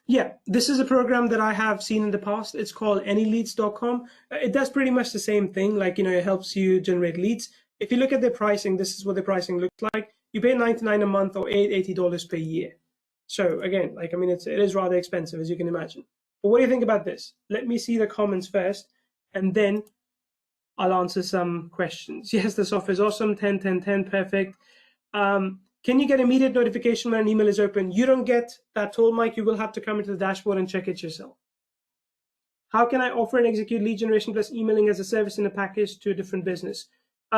Yeah, this is a program that I have seen in the past. It's called anyleads.com. It does pretty much the same thing. Like, it helps you generate leads. If you look at their pricing, this is what the pricing looks like. You pay $99 a month or $80 per year. So again, like, I mean, it is rather expensive, as you can imagine. But what do you think about this? Let me see the comments first, and then I'll answer some questions. Yes, the software is awesome. 10, 10, 10, perfect. Can you get immediate notification when an email is open? You don't get that tool, Mike. You will have to come into the dashboard and check it yourself. How can I offer and execute lead generation plus emailing as a service in a package to a different business?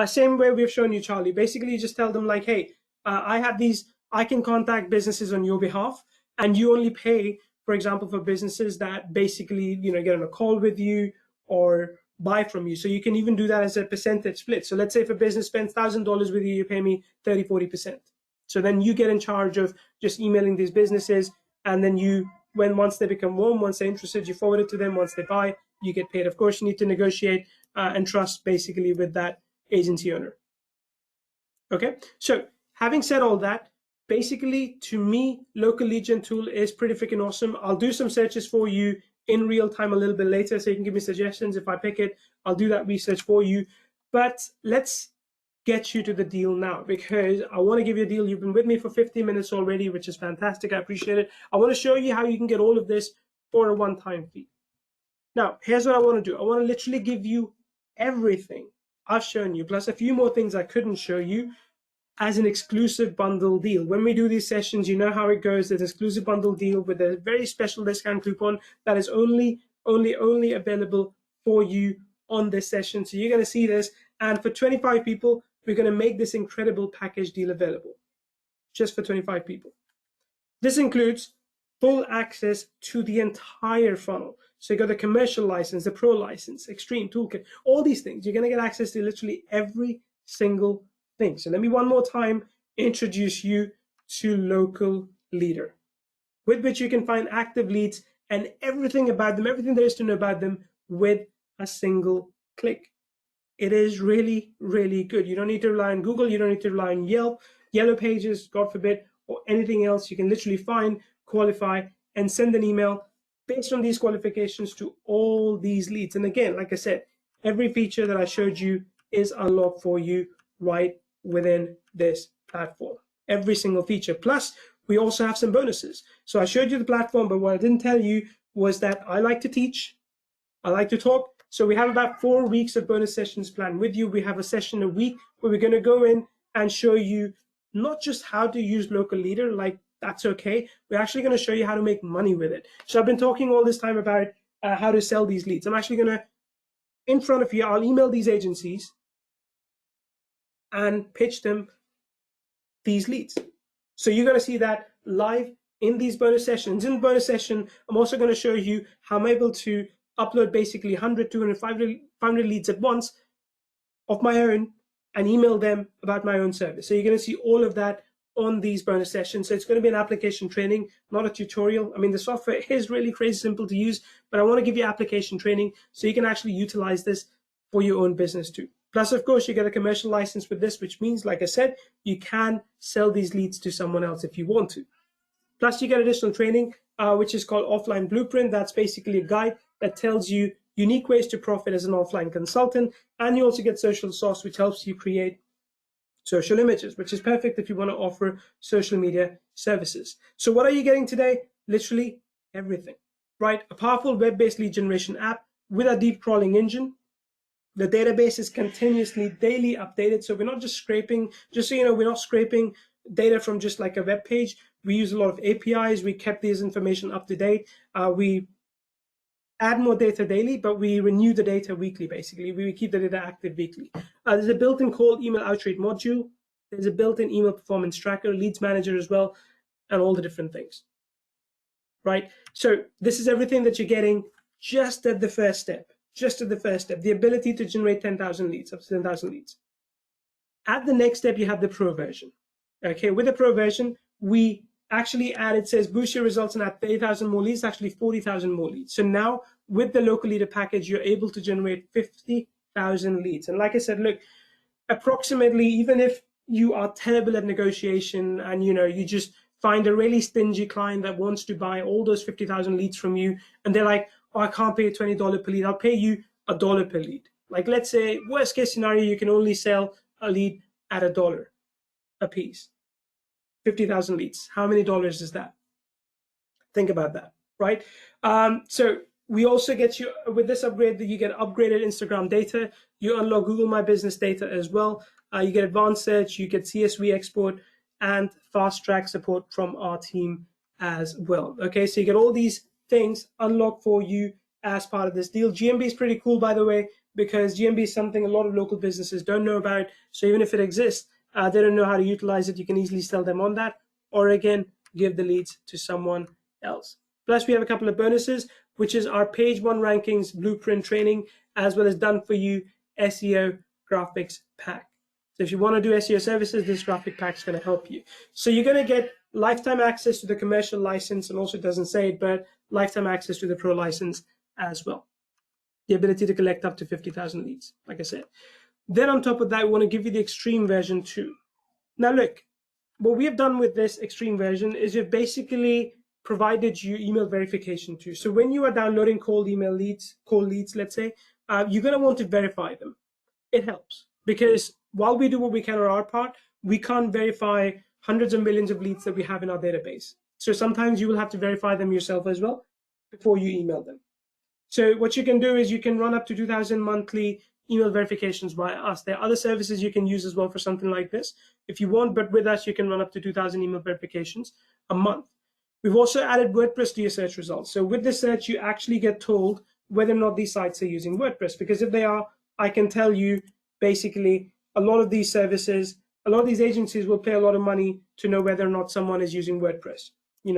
Same way we've shown you, Charlie. Basically, you just tell them like, hey, I have these, I can contact businesses on your behalf, and you only pay, for example, for businesses that basically, get on a call with you or buy from you. So you can even do that as a percentage split. So let's say if a business spends $1,000 with you, you pay me 30, 40%. So then you get in charge of just emailing these businesses, and then once they become warm, once they're interested, you forward it to them. Once they buy, you get paid. Of course, you need to negotiate and trust basically with that agency owner. Okay, so having said all that, basically to me, local lead gen tool is pretty freaking awesome. I'll do some searches for you in real time a little bit later, so you can give me suggestions. If I pick it, I'll do that research for you. But let's get you to the deal now, because I want to give you a deal. You've been with me for 15 minutes already, which is fantastic. I appreciate it. I want to show you how you can get all of this for a one-time fee. Now, here's what I want to do. I want to literally give you everything I've shown you, plus a few more things I couldn't show you, as an exclusive bundle deal. When we do these sessions, you know how it goes. There's an exclusive bundle deal with a very special discount coupon that is only available for you on this session. So you're going to see this, and for 25 people, we're going to make this incredible package deal available just for 25 people. This includes full access to the entire funnel. So you got the commercial license, the pro license, extreme toolkit, all these things. You're going to get access to literally every single thing. So let me one more time introduce you to LocalLeader, with which you can find active leads and everything about them, everything there is to know about them with a single click. It is really, really good. You don't need to rely on Google. You don't need to rely on Yelp, Yellow Pages, God forbid, or anything else. You can literally find, qualify, and send an email based on these qualifications to all these leads. And again, like I said, every feature that I showed you is unlocked for you right within this platform. Every single feature. Plus, we also have some bonuses. So I showed you the platform, but what I didn't tell you was that I like to teach. I like to talk. So we have about 4 weeks of bonus sessions planned with you. We have a session a week where we're going to go in and show you not just how to use LocalLeader, like that's okay. We're actually going to show you how to make money with it. So I've been talking all this time about how to sell these leads. I'm actually going to, in front of you, I'll email these agencies and pitch them these leads. So you're going to see that live in these bonus sessions. In the bonus session, I'm also going to show you how I'm able to upload basically 100, 200, 500 leads at once of my own and email them about my own service. So you're going to see all of that on these bonus sessions. So it's going to be an application training, not a tutorial. I mean, the software is really crazy simple to use, but I want to give you application training so you can actually utilize this for your own business too. Plus, of course, you get a commercial license with this, which means, like I said, you can sell these leads to someone else if you want to. Plus, you get additional training, which is called Offline Blueprint. That's basically a guide that tells you unique ways to profit as an offline consultant. And you also get Social Sauce, which helps you create social images, which is perfect if you want to offer social media services. So what are you getting today? Literally everything, right? A powerful web-based lead generation app with a deep crawling engine. The database is continuously, daily updated. So we're not just scraping, just so you know, we're not scraping data from just like a web page. We use a lot of APIs. We kept this information up to date. We add more data daily, but we renew the data weekly, basically. We keep the data active weekly. There's a built-in cold email outreach module. There's a built-in email performance tracker, leads manager as well, and all the different things, right? So this is everything that you're getting just at the first step, the ability to generate 10,000 leads, up to 10,000 leads. At the next step, you have the pro version. Okay, with the pro version, we actually add, it says boost your results and add 30,000 more leads, actually 40,000 more leads. So now with the local leader package, you're able to generate 50,000 leads. And like I said, look, approximately, even if you are terrible at negotiation and you just find a really stingy client that wants to buy all those 50,000 leads from you, and they're like, oh, I can't pay $20 per lead, I'll pay you $1 per lead. Like, let's say worst case scenario, you can only sell a lead at $1 a piece. 50,000 leads. How many dollars is that? Think about that, right? So we also get you, with this upgrade, that you get upgraded Instagram data. You unlock Google My Business data as well. You get advanced search, you get CSV export, and fast track support from our team as well. Okay, so you get all these things unlocked for you as part of this deal. GMB is pretty cool, by the way, because GMB is something a lot of local businesses don't know about. So even if it exists, they don't know how to utilize it. You can easily sell them on that, or again, give the leads to someone else. Plus, we have a couple of bonuses, which is our page 1 rankings blueprint training, as well as done for you SEO graphics pack. So if you want to do SEO services, this graphic pack is going to help you. So you're going to get lifetime access to the commercial license, and also it doesn't say it, but lifetime access to the pro license as well. The ability to collect up to 50,000 leads, like I said. Then on top of that, we want to give you the extreme version too. Now look, what we have done with this extreme version is we've basically provided you email verification too. So when you are downloading cold leads, let's say, you're going to want to verify them. It helps because while we do what we can on our part, we can't verify hundreds of millions of leads that we have in our database. So sometimes you will have to verify them yourself as well before you email them. So what you can do is you can run up to 2,000 monthly email verifications by us. There are other services you can use as well for something like this if you want, but with us, you can run up to 2,000 email verifications a month. We've also added WordPress to your search results. So with the search, you actually get told whether or not these sites are using WordPress, because if they are, I can tell you basically a lot of these services, a lot of these agencies will pay a lot of money to know whether or not someone is using WordPress,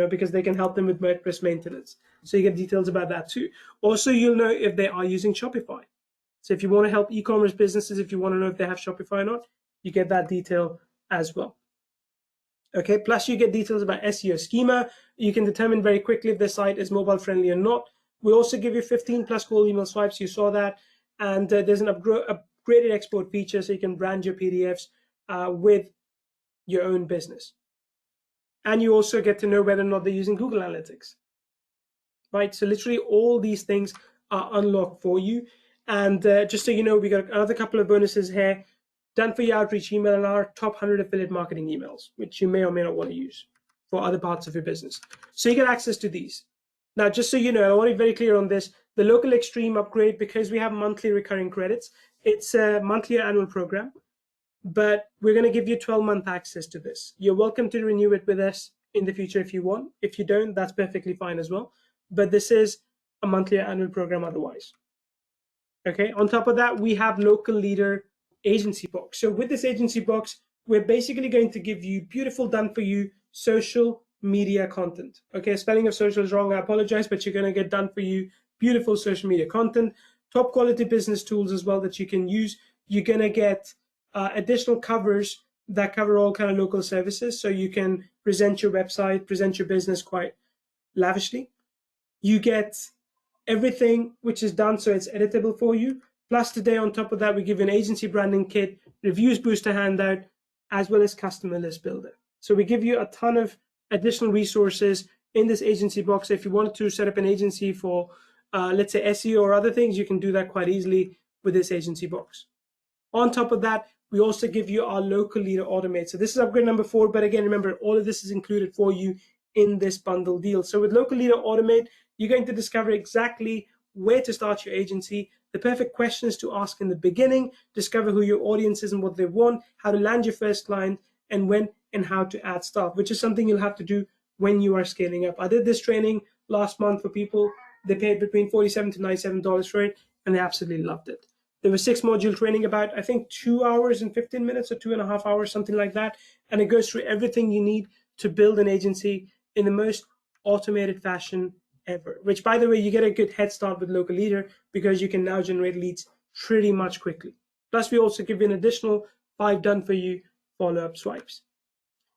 because they can help them with WordPress maintenance. So you get details about that too. Also, you'll know if they are using Shopify. So if you want to help e-commerce businesses, if you want to know if they have Shopify or not, you get that detail as well. Okay, plus you get details about SEO schema. You can determine very quickly if the site is mobile friendly or not. We also give you 15 plus cold email swipes. You saw that. And there's an upgraded export feature so you can brand your PDFs with your own business. And you also get to know whether or not they're using Google Analytics. Right, so literally all these things are unlocked for you. And just so you know, we got another couple of bonuses here. Done for your outreach email and our top 100 affiliate marketing emails, which you may or may not want to use for other parts of your business. So you get access to these. Now, just so you know, I want to be very clear on this, the local extreme upgrade, because we have monthly recurring credits, it's a monthly or annual program, but we're going to give you 12-month access to this. You're welcome to renew it with us in the future if you want. If you don't, that's perfectly fine as well. But this is a monthly or annual program otherwise. Okay, on top of that, we have LocalLeader agency box. So with this agency box, we're basically going to give you beautiful done for you social media content. Okay, spelling of social is wrong, I apologize, but you're going to get done for you beautiful social media content, top quality business tools as well that you can use. You're going to get additional covers that cover all kind of local services, so you can present your website, present your business quite lavishly. You get everything which is done so it's editable for you. Plus today, on top of that, we give you an agency branding kit, reviews booster handout, as well as customer list builder. So we give you a ton of additional resources in this agency box. If you wanted to set up an agency for, let's say, SEO or other things, you can do that quite easily with this agency box. On top of that, we also give you our LocalLeader Automate. So this is upgrade number 4, but again, remember, all of this is included for you in this bundle deal. So with LocalLeader Automate, you're going to discover exactly where to start your agency, the perfect questions to ask in the beginning, discover who your audience is and what they want, how to land your first client, and when and how to add staff, which is something you'll have to do when you are scaling up. I did this training last month for people. They paid between $47 to $97 for it, and they absolutely loved it. There was 6-module training, about, I think, 2 hours and 15 minutes or 2.5 hours, something like that. And it goes through everything you need to build an agency in the most automated fashion ever, which, by the way, you get a good head start with LocalLeader because you can now generate leads pretty much quickly. Plus, we also give you an additional 5 done-for-you follow-up swipes.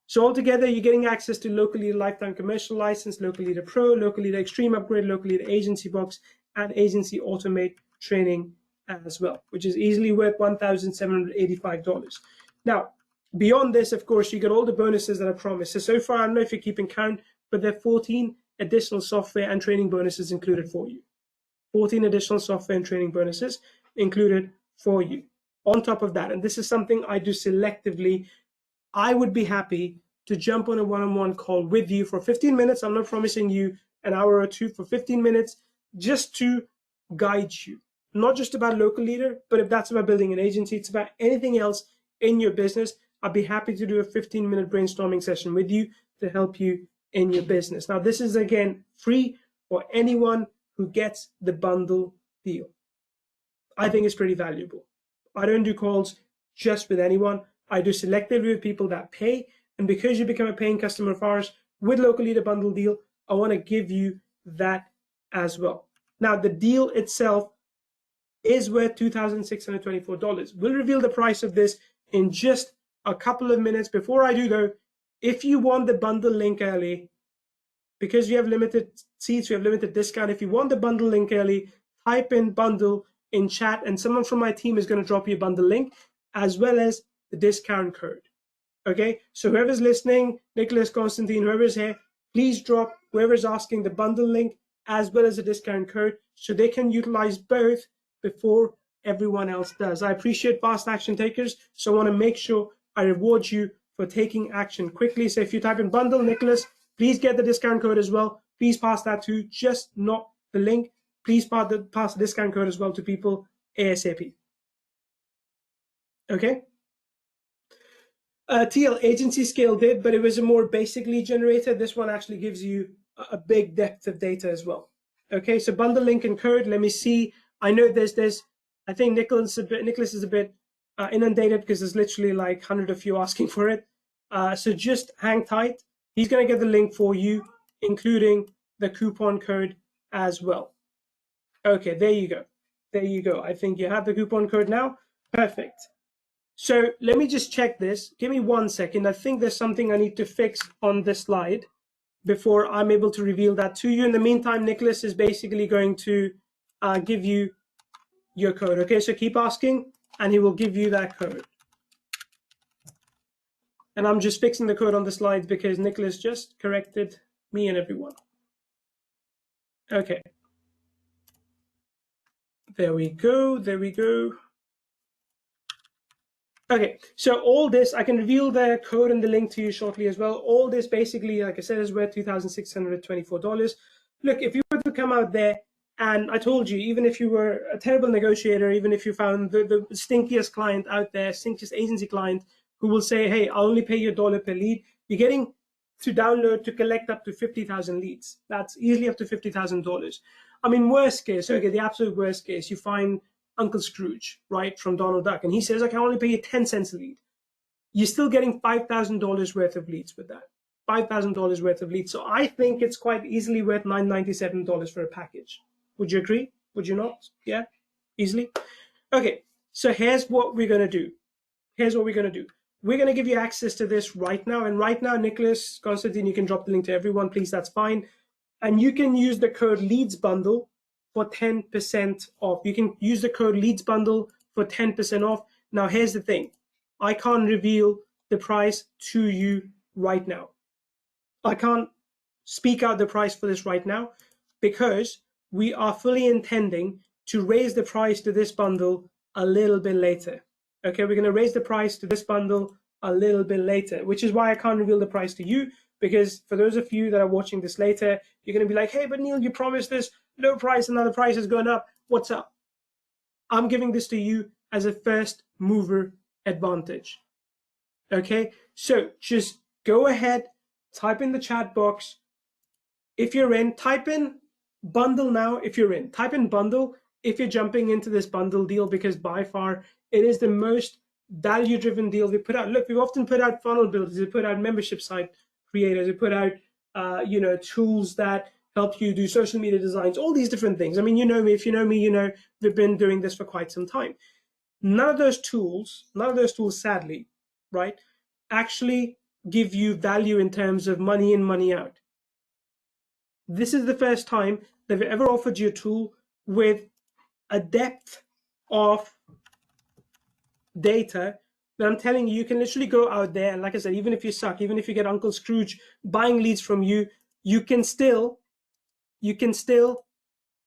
So altogether, you're getting access to LocalLeader Lifetime Commercial License, LocalLeader Pro, LocalLeader Extreme Upgrade, LocalLeader Agency Box, and Agency Automate training as well, which is easily worth $1,785. Now, beyond this, of course, you get all the bonuses that I promised. So far, I don't know if you're keeping count, but there are 14 additional software and training bonuses included for you. 14 additional software and training bonuses included for you. On top of that, and this is something I do selectively, I would be happy to jump on a one-on-one call with you for 15 minutes. I'm not promising you an hour or two, for 15 minutes, just to guide you. Not just about LocalLeader, but if that's about building an agency, it's about anything else in your business. I'd be happy to do a 15-minute brainstorming session with you to help you in your business. Now, this is, again, free for anyone who gets the bundle deal. I think it's pretty valuable. I don't do calls just with anyone. I do selectively with people that pay. And because you become a paying customer of ours with LocalLeader bundle deal, I want to give you that as well. Now, the deal itself is worth $2,624. We'll reveal the price of this in just a couple of minutes. Before I do, though, if you want the bundle link early, because we have limited seats, we have limited discount. If you want the bundle link early, type in bundle in chat, and someone from my team is going to drop you a bundle link as well as the discount code. Okay, so whoever's listening, Nicholas, Constantine, whoever's here, please drop whoever's asking the bundle link as well as the discount code so they can utilize both before everyone else does. I appreciate fast action takers, so I want to make sure I reward you for taking action quickly. So if you type in bundle, Nicholas, please get the discount code as well. Please pass that to, just not the link. Please pass the discount code as well to people ASAP. Okay? TL agency scale did, but it was a more basic lead generator. This one actually gives you a big depth of data as well. Okay, so bundle link and code. Let me see. I know there's I think Nicholas is a bit inundated because there's literally like 100 of you asking for it. So just hang tight. He's going to get the link for you, including the coupon code as well. Okay, there you go. There you go. I think you have the coupon code now. Perfect. So let me just check this. Give me 1 second. I think there's something I need to fix on this slide before I'm able to reveal that to you. In the meantime, Nicholas is basically going to give you your code. Okay, so keep asking and he will give you that code. And I'm just fixing the code on the slides because Nicholas just corrected me and everyone. Okay. There we go. There we go. Okay, so all this, I can reveal the code and the link to you shortly as well. All this basically, like I said, is worth $2,624. Look, if you were to come out there, and I told you, even if you were a terrible negotiator, even if you found the stinkiest client out there, stinkiest agency client, who will say, hey, I'll only pay you $1 per lead, you're getting to download to collect up to 50,000 leads. That's easily up to $50,000. I mean, worst case, okay, the absolute worst case, you find Uncle Scrooge, right, from Donald Duck, and he says, I can only pay you 10 cents a lead. You're still getting $5,000 worth of leads with that. $5,000 worth of leads. So I think it's quite easily worth $997 for a package. Would you agree? Would you not? Yeah, easily. Okay, so here's what we're going to do. Here's what we're going to do. We're going to give you access to this right now. And right now, Nicholas, Constantine, you can drop the link to everyone, please. That's fine. And you can use the code Leads Bundle for 10% off. You can use the code Leads Bundle for 10% off. Now, here's the thing. I can't reveal the price to you right now. I can't speak out the price for this right now because we are fully intending to raise the price to this bundle a little bit later. Okay, we're going to raise the price to this bundle a little bit later, which is why I can't reveal the price to you, because for those of you that are watching this later, you're going to be like, hey, but Neil, you promised this low price and now the price has gone up. What's up? I'm giving this to you as a first mover advantage. Okay, so just go ahead, type in the chat box. If you're in, type in bundle now if you're in. Type in bundle if you're jumping into this bundle deal, because by far it is the most value-driven deal we put out. Look, we've often put out funnel builders, we put out membership site creators, we put out tools that help you do social media designs, all these different things. I mean, you know me. If you know me, you know we've been doing this for quite some time. None of those tools, sadly, right, actually give you value in terms of money in, money out. This is the first time they've ever offered you a tool with a depth of data that I'm telling you, you can literally go out there, and like I said, even if you suck, even if you get Uncle Scrooge buying leads from you, you can still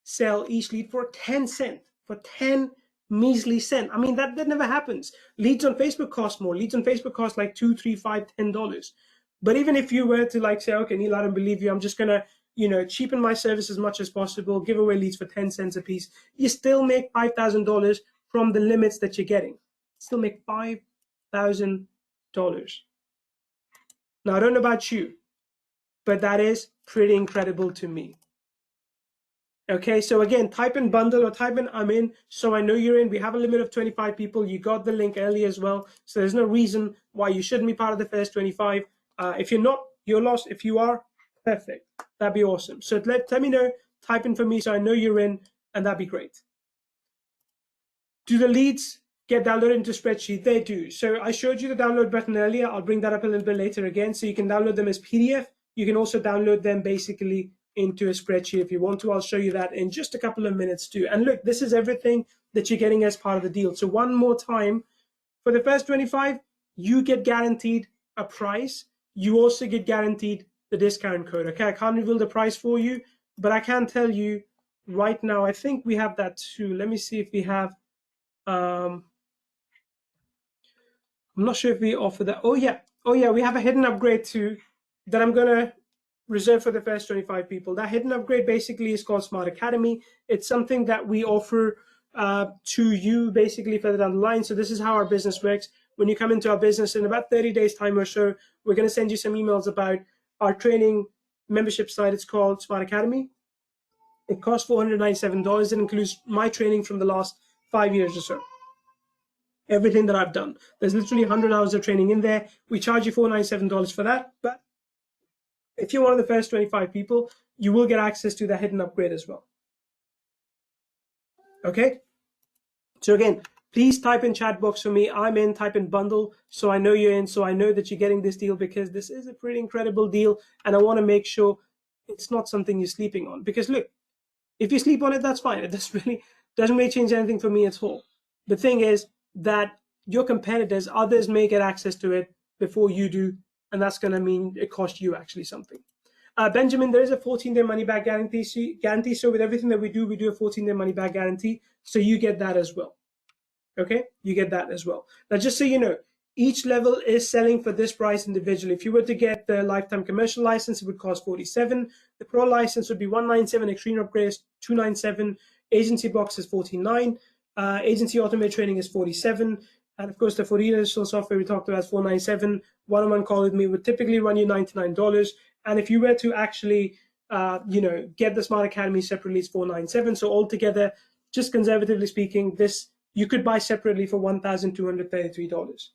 sell each lead for 10 cents, for 10 measly cent. I mean, that never happens. Leads on Facebook cost more. Leads on Facebook cost like $2, $3, $5, $10. But even if you were to like say, okay, Neil, I don't believe you, I'm just gonna, cheapen my service as much as possible, give away leads for 10 cents a piece, you still make $5,000 from the limits that you're getting. Still make $5,000. Now, I don't know about you, but that is pretty incredible to me. Okay, so again, type in bundle or type in I'm in, so I know you're in. We have a limit of 25 people. You got the link early as well, so there's no reason why you shouldn't be part of the first 25. If you're not, you're lost. If you are, perfect. That'd be awesome. So let me know, type in for me so I know you're in, and that'd be great. Do the leads get downloaded into spreadsheet? They do. So I showed you the download button earlier. I'll bring that up a little bit later again. So you can download them as PDF. You can also download them basically into a spreadsheet if you want to. I'll show you that in just a couple of minutes too. And look, this is everything that you're getting as part of the deal. So one more time, for the first 25, you get guaranteed a price. You also get guaranteed the discount code. Okay, I can't reveal the price for you, but I can tell you right now, I think we have that too. Let me see if we have, I'm not sure if we offer that. Oh yeah, we have a hidden upgrade too that I'm gonna reserved for the first 25 people. That hidden upgrade basically is called Smart Academy. It's something that we offer to you basically further down the line. So this is how our business works. When you come into our business in about 30 days time or so, we're going to send you some emails about our training membership site. It's called Smart Academy. It costs $497. It includes my training from the last 5 years or so. Everything that I've done. There's literally 100 hours of training in there. We charge you $497 for that, but if you're one of the first 25 people, you will get access to the hidden upgrade as well. Okay? So again, please type in chat box for me. I'm in, type in bundle, so I know you're in, so I know that you're getting this deal, because this is a pretty incredible deal, and I want to make sure it's not something you're sleeping on. Because look, if you sleep on it, that's fine. It doesn't really change anything for me at all. The thing is that your competitors, others may get access to it before you do, and that's going to mean it costs you actually something. Benjamin, there is a 14-day money-back guarantee. So with everything that we do a 14-day money-back guarantee. So you get that as well. Okay, you get that as well. Now, just so you know, each level is selling for this price individually. If you were to get the lifetime commercial license, it would cost $47. The pro license would be $197. Extreme upgrade is $297. Agency box is $49. Agency automated training is $47. And of course, the 4 additional software we talked about is $497. One-on-one call with me would typically run you $99. And if you were to actually, get the Smart Academy separately, it's $497. So altogether, just conservatively speaking, this you could buy separately for $1,233.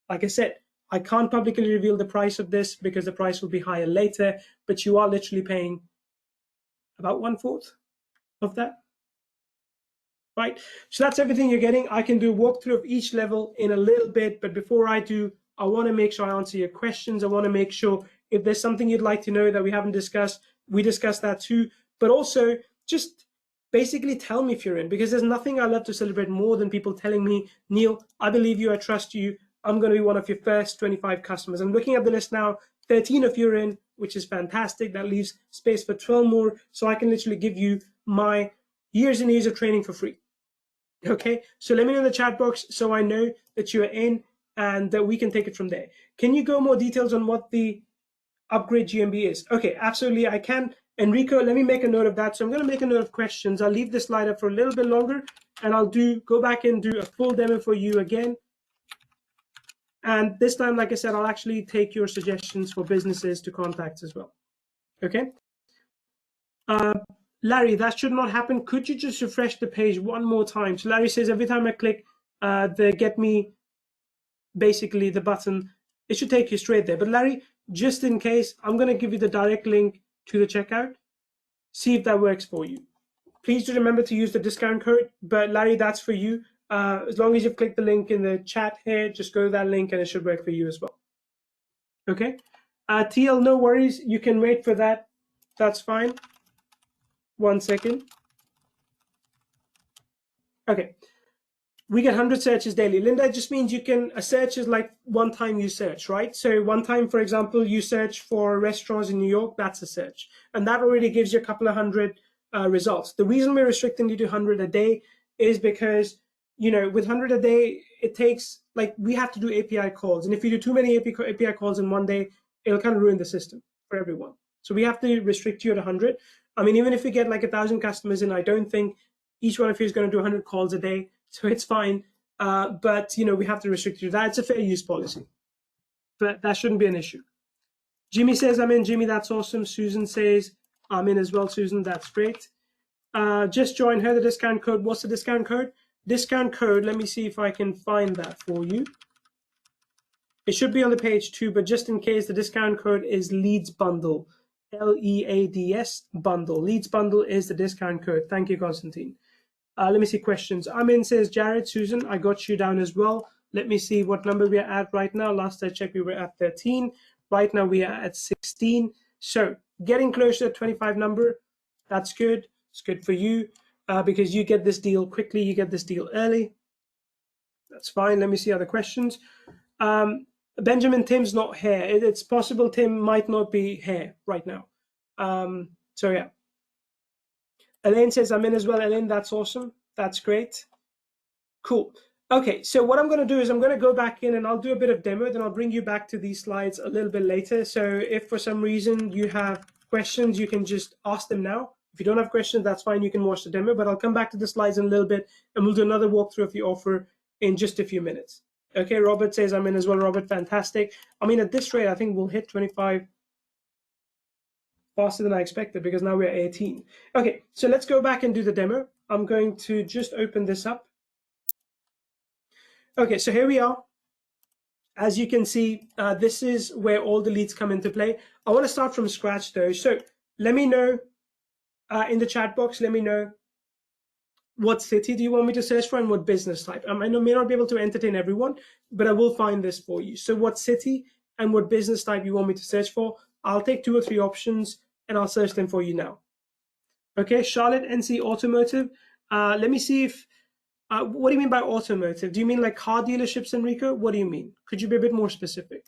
Like I said, I can't publicly reveal the price of this because the price will be higher later, but you are literally paying about 1/4 of that. Right, so that's everything you're getting. I can do a walkthrough of each level in a little bit, but before I do, I want to make sure I answer your questions. I want to make sure if there's something you'd like to know that we haven't discussed, we discuss that too. But also, just basically tell me if you're in, because there's nothing I love to celebrate more than people telling me, Neil, I believe you, I trust you, I'm going to be one of your first 25 customers. I'm looking at the list now, 13 of you are in, which is fantastic. That leaves space for 12 more, so I can literally give you my years and years of training for free. Okay, so let me know in the chat box so I know that you're in and that we can take it from there. Can you go more details on what the upgrade GMB is? Okay, absolutely, I can. Enrico, let me make a note of that. So I'm going to make a note of questions. I'll leave this slide up for a little bit longer, and I'll go back and do a full demo for you again. And this time, like I said, I'll actually take your suggestions for businesses to contacts as well. Okay. Larry, that should not happen. Could you just refresh the page one more time? So Larry says every time I click the get me, basically the button, it should take you straight there. But Larry, just in case, I'm going to give you the direct link to the checkout. See if that works for you. Please do remember to use the discount code, but Larry, that's for you. As long as you've clicked the link in the chat here, just go to that link and it should work for you as well. Okay. TL, no worries. You can wait for that. That's fine. 1 second. Okay. We get 100 searches daily. Linda, it just means you can, a search is like one time you search, right? So one time, for example, you search for restaurants in New York, that's a search. And that already gives you a couple of hundred results. The reason we're restricting you to 100 a day is because, you know, with 100 a day, it takes, like, we have to do API calls. And if you do too many API calls in one day, it'll kind of ruin the system for everyone. So we have to restrict you at 100. I mean, even if we get like 1,000 customers in, I don't think each one of you is going to do 100 calls a day. So it's fine, but you know, we have to restrict you to that. It's a fair use policy, but that shouldn't be an issue. Jimmy says I'm in. Jimmy, that's awesome. Susan says I'm in as well. Susan, that's great. Just join her. The discount code. What's the discount code? Discount code. Let me see if I can find that for you. It should be on the page too, but just in case, the discount code is Leads Bundle. LEADS Bundle. Leads Bundle is the discount code. Thank you, Constantine. Let me see questions. Amin says, Jared, Susan, I got you down as well. Let me see what number we are at right now. Last I checked, we were at 13. Right now we are at 16. So getting closer to 25 number, that's good. It's good for you because you get this deal quickly. You get this deal early. That's fine. Let me see other questions. Benjamin, Tim's not here. It's possible Tim might not be here right now. So yeah. Elaine says I'm in as well. Elaine, that's awesome. That's great. Cool. Okay, so what I'm going to do is I'm going to go back in and I'll do a bit of demo, then I'll bring you back to these slides a little bit later. So if for some reason you have questions, you can just ask them now. If you don't have questions, that's fine. You can watch the demo, but I'll come back to the slides in a little bit and we'll do another walkthrough of the offer in just a few minutes. Okay, Robert says I'm in as well. Robert, fantastic. I mean, at this rate, I think we'll hit 25 faster than I expected because now we're 18. Okay, so let's go back and do the demo. I'm going to just open this up. Okay, so here we are. As you can see, this is where all the leads come into play. I want to start from scratch though. So let me know in the chat box, let me know what city do you want me to search for and what business type. I may not be able to entertain everyone, but I will find this for you. So what city and what business type you want me to search for. I'll take 2 or 3 options and I'll search them for you now. Okay, Charlotte, NC, automotive. Let me see if, what do you mean by automotive? Do you mean like car dealerships, Enrico? What do you mean? Could you be a bit more specific?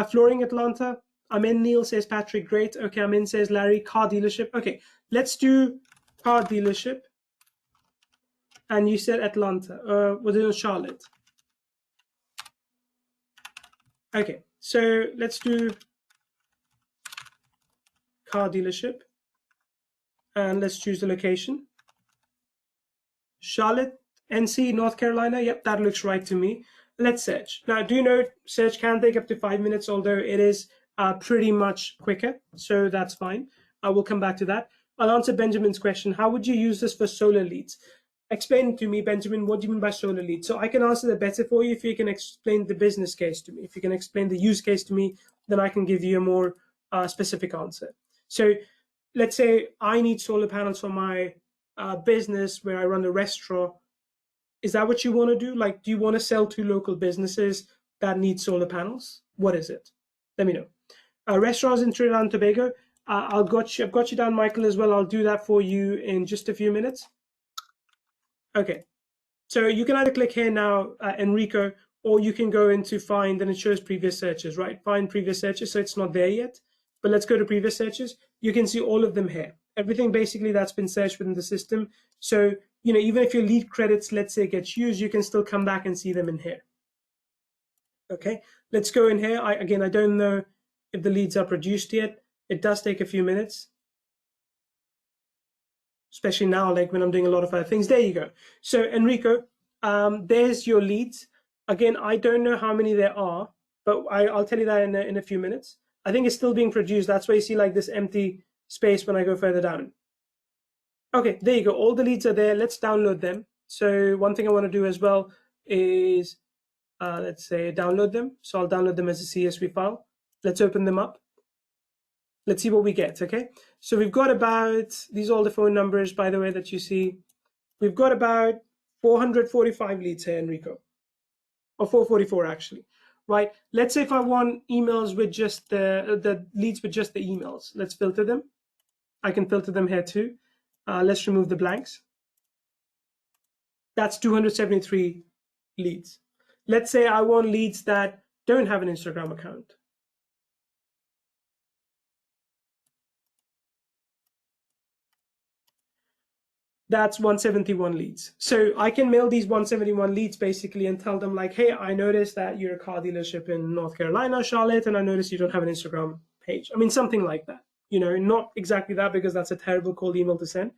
Flooring, Atlanta. I'm in, Neil, says Patrick, great. Okay, I'm in, says Larry, car dealership. Okay, let's do car dealership. And you said Atlanta, was it in Charlotte? Okay, so let's do car dealership. And let's choose the location. Charlotte, NC, North Carolina. Yep, that looks right to me. Let's search. Now, do note, search can take up to 5 minutes, although it is pretty much quicker. So that's fine. I will come back to that. I'll answer Benjamin's question. How would you use this for solar leads? Explain to me, Benjamin, what do you mean by solar leads? So I can answer that better for you if you can explain the business case to me. If you can explain the use case to me, then I can give you a more specific answer. So let's say I need solar panels for my business where I run a restaurant. Is that what you want to do? Like, do you want to sell to local businesses that need solar panels? What is it? Let me know. Restaurants in Trinidad and Tobago. I've got you down, Michael, as well. I'll do that for you in just a few minutes. Okay, so you can either click here now, Enrico, or you can go into find and it shows previous searches, right? Find previous searches, so it's not there yet. But let's go to previous searches. You can see all of them here. Everything basically that's been searched within the system. So, you know, even if your lead credits, let's say, get used, you can still come back and see them in here. Okay, let's go in here. Again, I don't know if the leads are produced yet. It does take a few minutes, especially now, like when I'm doing a lot of other things. There you go. So Enrico, there's your leads. Again, I don't know how many there are, but I'll tell you that in a few minutes. I think it's still being produced. That's why you see like this empty space when I go further down. Okay, there you go. All the leads are there. Let's download them. So one thing I want to do as well is, let's say, download them. So I'll download them as a CSV file. Let's open them up. Let's see what we get, okay? So we've got about, these are all the phone numbers, by the way, that you see. We've got about 445 leads here, Enrico, or 444 actually, right? Let's say if I want emails with just the leads with just the emails, let's filter them. I can filter them here too. Let's remove the blanks. That's 273 leads. Let's say I want leads that don't have an Instagram account. That's 171 leads. So I can mail these 171 leads basically and tell them like, hey, I noticed that you're a car dealership in North Carolina, Charlotte, and I noticed you don't have an Instagram page. I mean, something like that. You know, not exactly that because that's a terrible cold email to send,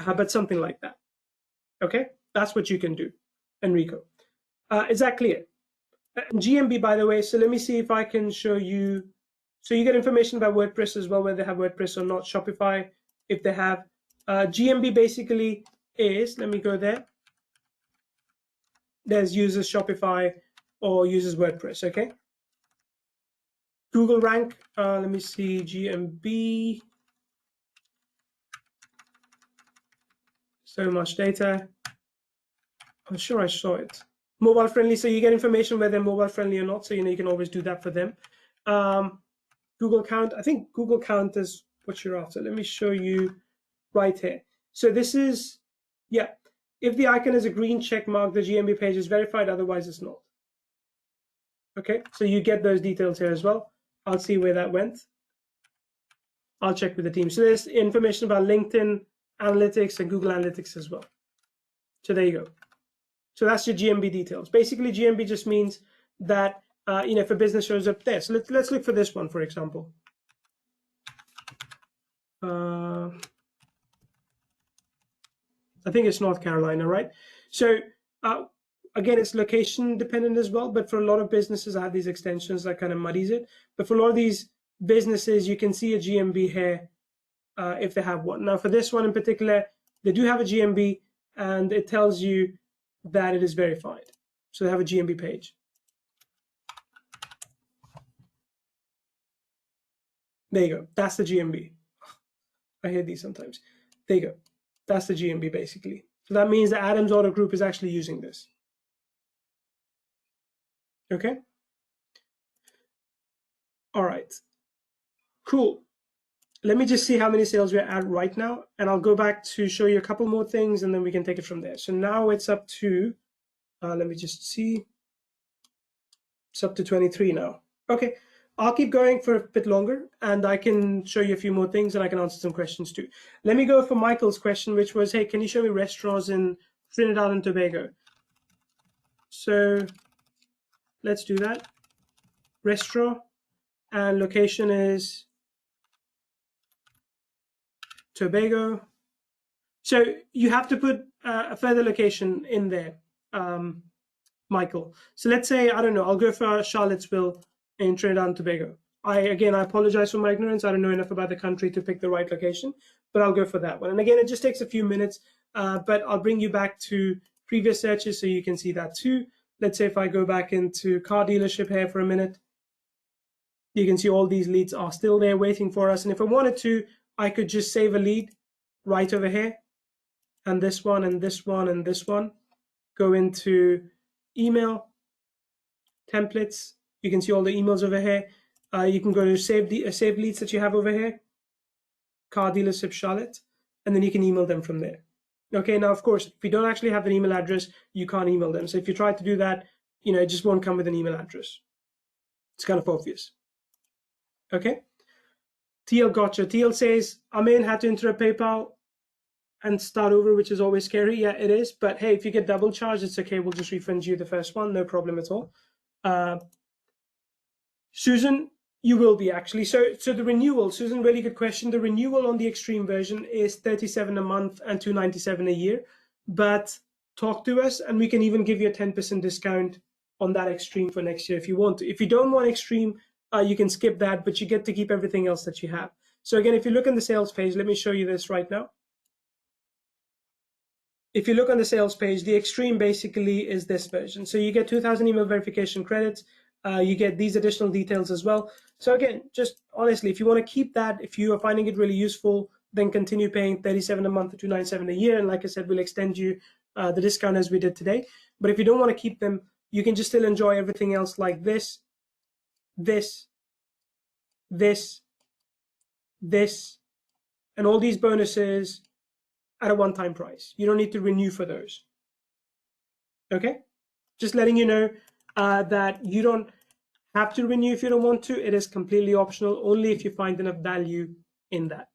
but something like that. Okay, that's what you can do, Enrico. Is that clear? GMB, by the way, so let me see if I can show you. So you get information about WordPress as well, whether they have WordPress or not, Shopify, if they have. GMB basically is, let me go there. There's users Shopify or users WordPress, okay? Google rank, let me see, GMB. So much data. I'm sure I saw it. Mobile friendly, so you get information whether they're mobile friendly or not, so you know you can always do that for them. Google count, I think Google count is what you're after. Let me show you right here. So this is, yeah, if the icon is a green check mark, the GMB page is verified, otherwise it's not. Okay, so you get those details here as well. I'll see where that went. I'll check with the team. So there's information about LinkedIn Analytics and Google Analytics as well. So there you go. So that's your GMB details. Basically, GMB just means that you know, if a business shows up there. So let's look for this one, for example. I think it's North Carolina, right? So again, it's location dependent as well, but for a lot of businesses, I have these extensions that kind of muddies it. But for a lot of these businesses, you can see a GMB here if they have one. Now, for this one in particular, they do have a GMB, and it tells you that it is verified. So they have a GMB page. There you go. That's the GMB. I hear these sometimes. There you go. That's the GMB basically. So that means the Adams Auto Group is actually using this. Okay. All right. Cool. Let me just see how many sales we're at right now, and I'll go back to show you a couple more things, and then we can take it from there. So now it's up to, let me just see. It's up to 23 now. Okay. I'll keep going for a bit longer, and I can show you a few more things, and I can answer some questions too. Let me go for Michael's question, which was, hey, can you show me restaurants in Trinidad and Tobago? So let's do that. Restaurant, and location is Tobago. So you have to put a further location in there, Michael. So let's say, I don't know, I'll go for Charlottesville in Trinidad and Tobago. I apologize for my ignorance. I don't know enough about the country to pick the right location, but I'll go for that one. And again, it just takes a few minutes, but I'll bring you back to previous searches so you can see that too. Let's say if I go back into car dealership here for a minute, you can see all these leads are still there waiting for us. And if I wanted to, I could just save a lead right over here, and this one, and this one, and this one. Go into email, templates. You can see all the emails over here. You can go to save leads that you have over here, car dealership Charlotte, and then you can email them from there. Okay, now of course, if you don't actually have an email address, you can't email them. So if you try to do that, you know, it just won't come with an email address. It's kind of obvious. Okay. Teal gotcha. Teal says, Amin had to enter PayPal and start over, which is always scary. Yeah, it is. But hey, if you get double charged, it's okay. We'll just refund you the first one. No problem at all. Susan, you will be actually. So the renewal, Susan, really good question. The renewal on the extreme version is $37 a month and $297 a year. But talk to us, and we can even give you a 10% discount on that extreme for next year if you want to. If you don't want extreme, you can skip that, but you get to keep everything else that you have. So again, if you look on the sales page, let me show you this right now. If you look on the sales page, the extreme basically is this version. So you get 2,000 email verification credits. You get these additional details as well. So again, just honestly, if you want to keep that, if you are finding it really useful, then continue paying $37 a month or $297 a year. And like I said, we'll extend you the discount as we did today. But if you don't want to keep them, you can just still enjoy everything else like this, this, and all these bonuses at a one-time price. You don't need to renew for those. Okay? Just letting you know that you don't have to renew if you don't want to. It is completely optional, only if you find enough value in that.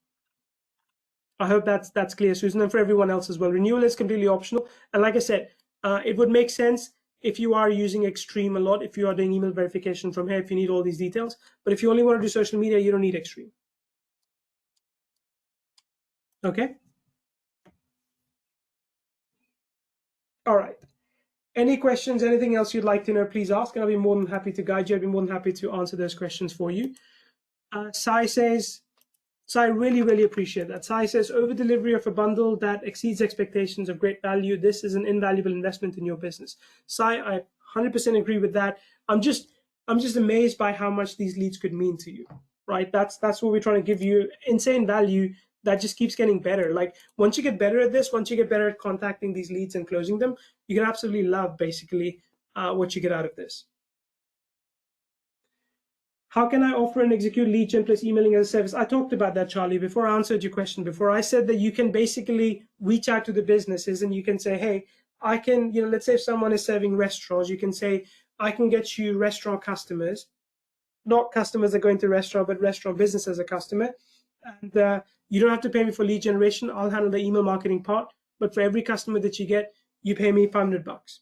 I hope that's clear, Susan, and for everyone else as well. Renewal is completely optional. And like I said, it would make sense if you are using Extreme a lot, if you are doing email verification from here, if you need all these details. But if you only want to do social media, you don't need Extreme. Okay? All right. Any questions, anything else you'd like to know, please ask, and I'll be more than happy to guide you. I'll be more than happy to answer those questions for you. Sai says, Sai, really, really appreciate that. Sai says, over delivery of a bundle that exceeds expectations of great value. This is an invaluable investment in your business. Sai, I 100% agree with that. I'm just amazed by how much these leads could mean to you, right? That's what we're trying to give you, insane value that just keeps getting better. Like once you get better at this, once you get better at contacting these leads and closing them, you can absolutely love basically what you get out of this. How can I offer and execute lead gen plus emailing as a service? I talked about that, Charlie, before I answered your question before. I said that you can basically reach out to the businesses and you can say, hey, I can, let's say if someone is serving restaurants, you can say, I can get you restaurant customers, not customers that go into restaurant, but restaurant business as a customer. And you don't have to pay me for lead generation. I'll handle the email marketing part. But for every customer that you get, you pay me $500.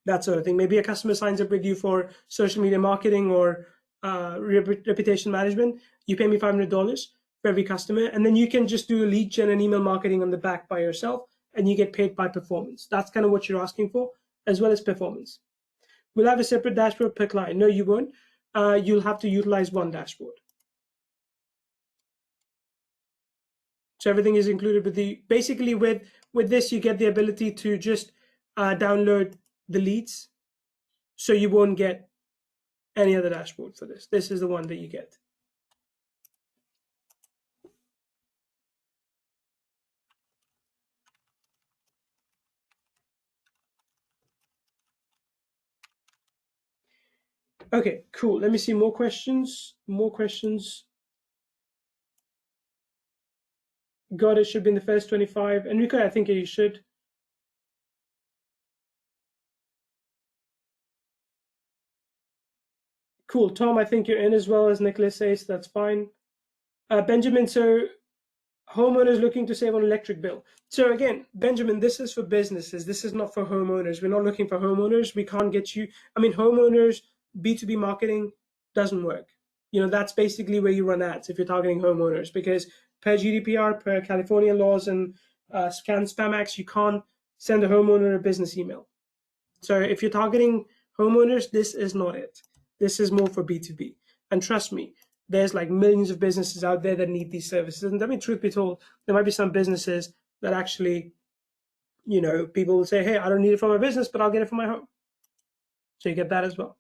That sort of thing. Maybe a customer signs up with you for social media marketing or reputation management. You pay me $500 for every customer, and then you can just do lead gen and email marketing on the back by yourself, and you get paid by performance. That's kind of what you're asking for, as well as performance. We'll have a separate dashboard per client. No, you won't. You'll have to utilize one dashboard. So everything is included with basically with this, you get the ability to just download the leads, so you won't get any other dashboard for this. This is the one that you get. Okay, cool. Let me see more questions. God, it should be in the first 25. Enrico, I think you should. Cool. Tom, I think you're in as well, as Nicholas says. That's fine. Benjamin, so homeowners looking to save on electric bill. So again, Benjamin, this is for businesses. This is not for homeowners. We're not looking for homeowners. We can't get you. I mean, homeowners, B2B marketing doesn't work. That's basically where you run ads if you're targeting homeowners, because per GDPR, per California laws and Spam Acts, you can't send a homeowner a business email. So if you're targeting homeowners, this is not it. This is more for B2B. And trust me, there's like millions of businesses out there that need these services. And I mean, truth be told, there might be some businesses that actually, people will say, hey, I don't need it for my business, but I'll get it for my home. So you get that as well.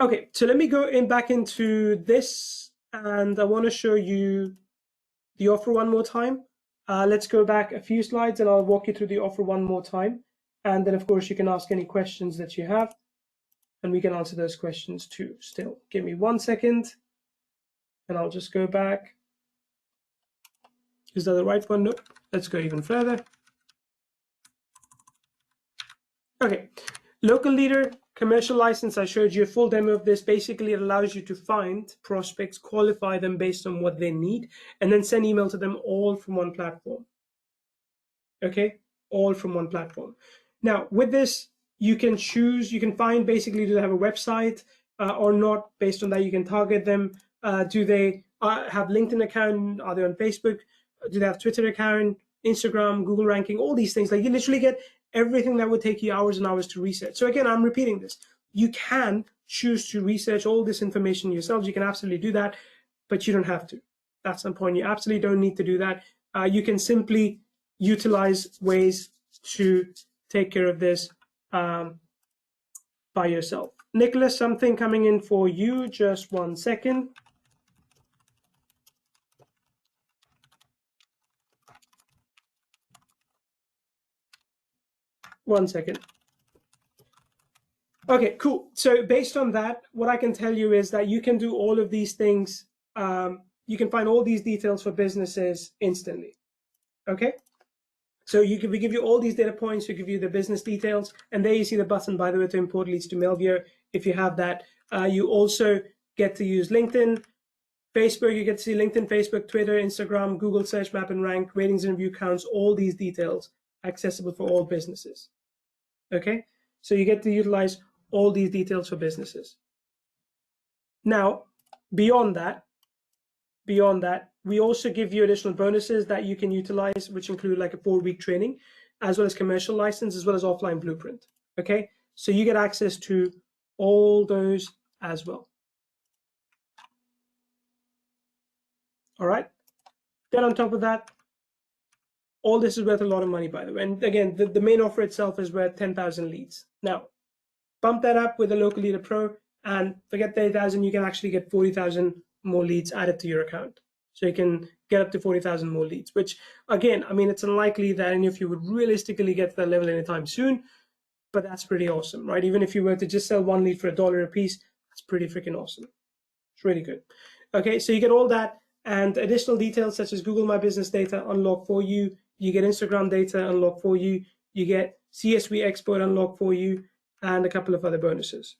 Okay, so let me go back into this, and I want to show you the offer one more time. Let's go back a few slides and I'll walk you through the offer one more time. And then of course you can ask any questions that you have, and we can answer those questions too still. Give me 1 second and I'll just go back. Is that the right one? Nope. Let's go even further. Okay, LocalLeader commercial license. I showed you a full demo of this. Basically, it allows you to find prospects, qualify them based on what they need, and then send email to them all from one platform. Okay, all from one platform. Now, with this, you can choose, you can find basically, do they have a website or not? Based on that, you can target them. Do they have LinkedIn account? Are they on Facebook? Do they have Twitter account, Instagram, Google ranking, all these things? Like you literally get everything that would take you hours and hours to research. So again, I'm repeating this. You can choose to research all this information yourselves. You can absolutely do that, but you don't have to. That's the point. You absolutely don't need to do that. You can simply utilize ways to take care of this by yourself. Nicholas, something coming in for you. Just 1 second. One second. Okay, cool. So based on that, what I can tell you is that you can do all of these things. You can find all these details for businesses instantly. Okay. So we give you all these data points. We give you the business details, and there you see the button, by the way, to import leads to Mailview. If you have that, you also get to use LinkedIn, Facebook. You get to see LinkedIn, Facebook, Twitter, Instagram, Google Search Map and Rank, ratings and review counts. All these details accessible for all businesses. Okay, so you get to utilize all these details for businesses. Now, beyond that, we also give you additional bonuses that you can utilize, which include like a 4-week training, as well as commercial license, as well as offline blueprint. Okay, so you get access to all those as well. All right. Then on top of that, all this is worth a lot of money, by the way. And again, the main offer itself is worth 10,000 leads. Now, bump that up with the LocalLeader Pro, and forget the 8,000, you can actually get 40,000 more leads added to your account. So you can get up to 40,000 more leads, which again, I mean, it's unlikely that any of you would realistically get to that level anytime soon, but that's pretty awesome, right? Even if you were to just sell one lead for $1 a piece, that's pretty freaking awesome. It's really good. Okay, so you get all that and additional details such as Google My Business data unlocked for you. You get Instagram data unlocked for you. You get CSV export unlocked for you, and a couple of other bonuses.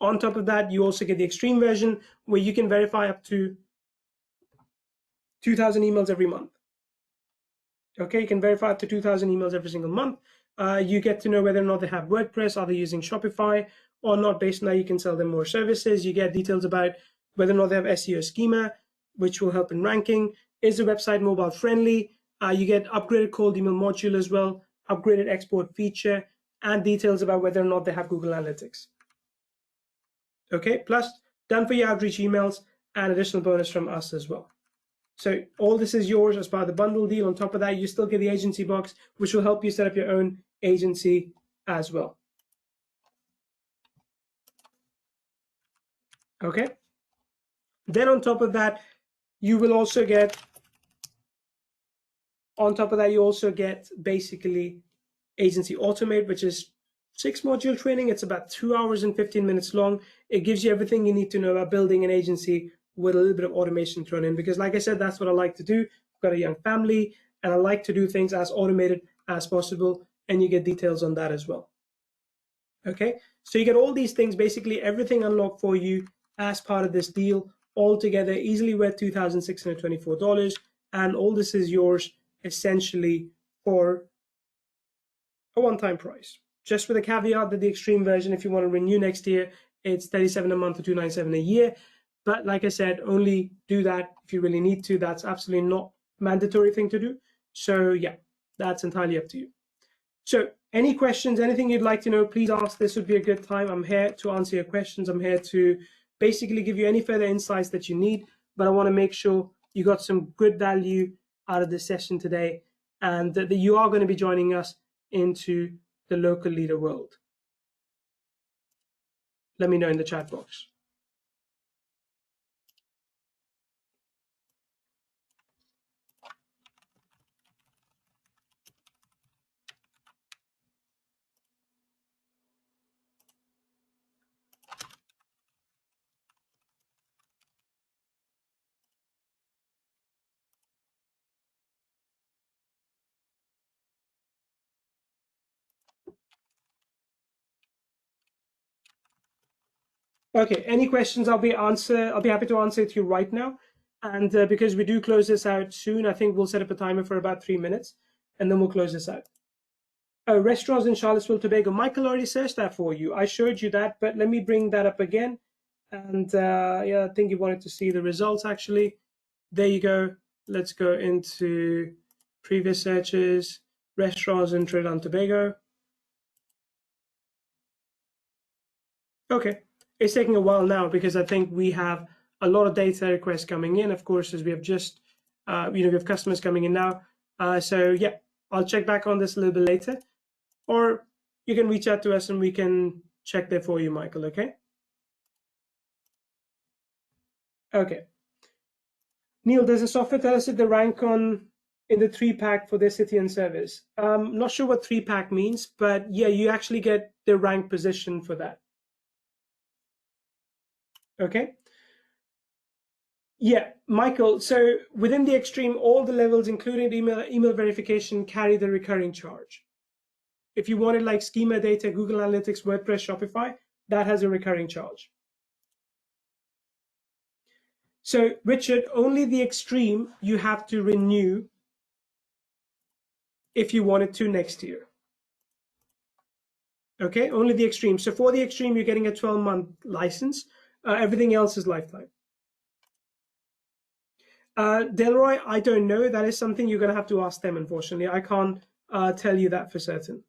On top of that, you also get the extreme version where you can verify up to 2,000 emails every month. Okay, you can verify up to 2,000 emails every single month. You get to know whether or not they have WordPress, are they using Shopify or not. Based on that, you can sell them more services. You get details about whether or not they have SEO schema, which will help in ranking. Is the website mobile friendly? You get upgraded cold email module as well, upgraded export feature, and details about whether or not they have Google Analytics. Okay, plus done for your outreach emails and additional bonus from us as well. So all this is yours as part of the bundle deal. On top of that, you still get the agency box, which will help you set up your own agency as well. Okay. Then on top of that, you also get basically Agency Automate, which is 6-module training. It's about 2 hours and 15 minutes long. It gives you everything you need to know about building an agency with a little bit of automation thrown in, because like I said, that's what I like to do. I've got a young family and I like to do things as automated as possible, and you get details on that as well. Okay, so you get all these things, basically everything unlocked for you as part of this deal, all together easily worth $2,624, and all this is yours essentially for a one-time price. Just with a caveat that the extreme version, if you want to renew next year, it's $37 a month or $297 a year. But like I said, only do that if you really need to. That's absolutely not a mandatory thing to do. So yeah, that's entirely up to you. So any questions, anything you'd like to know, please ask. This would be a good time. I'm here to answer your questions. I'm here to basically give you any further insights that you need, but I want to make sure you got some good value out of this session today, and that you are going to be joining us into the LocalLeader world. Let me know in the chat box. Okay, any questions I'll be happy to answer to you right now. And because we do close this out soon, I think we'll set up a timer for about 3 minutes, and then we'll close this out. Restaurants in Charlottesville, Tobago. Michael already searched that for you. I showed you that, but let me bring that up again. And yeah, I think you wanted to see the results actually. There you go. Let's go into previous searches, restaurants in Trinidad and Tobago. Okay, it's taking a while now because I think we have a lot of data requests coming in, of course, as we have just, we have customers coming in now. So yeah, I'll check back on this a little bit later, or you can reach out to us and we can check there for you, Michael, okay? Okay. Neil, does the software tell us if they rank on in the 3-pack for their city and service? Not sure what 3-pack means, but yeah, you actually get the rank position for that. Okay. Yeah, Michael, so within the extreme, all the levels, including the email verification, carry the recurring charge. If you wanted like schema data, Google Analytics, WordPress, Shopify, that has a recurring charge. So Richard, only the extreme you have to renew if you wanted to next year. Okay, only the extreme. So for the extreme, you're getting a 12-month license. Everything else is lifetime. Delroy, I don't know. That is something you're going to have to ask them, unfortunately. I can't tell you that for certain.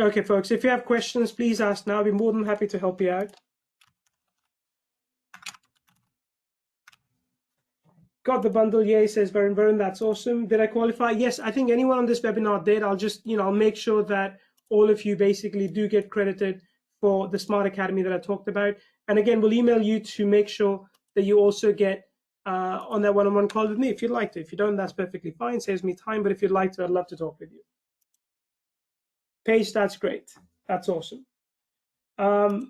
Okay, folks, if you have questions, please ask now. I'll be more than happy to help you out. Got the bundle, yay, says Varun. That's awesome. Did I qualify? Yes, I think anyone on this webinar did. I'll just, I'll make sure that all of you basically do get credited for the Smart Academy that I talked about. And again, we'll email you to make sure that you also get on that one-on-one call with me if you'd like to. If you don't, that's perfectly fine, saves me time. But if you'd like to, I'd love to talk with you. Paige, that's great. That's awesome. Another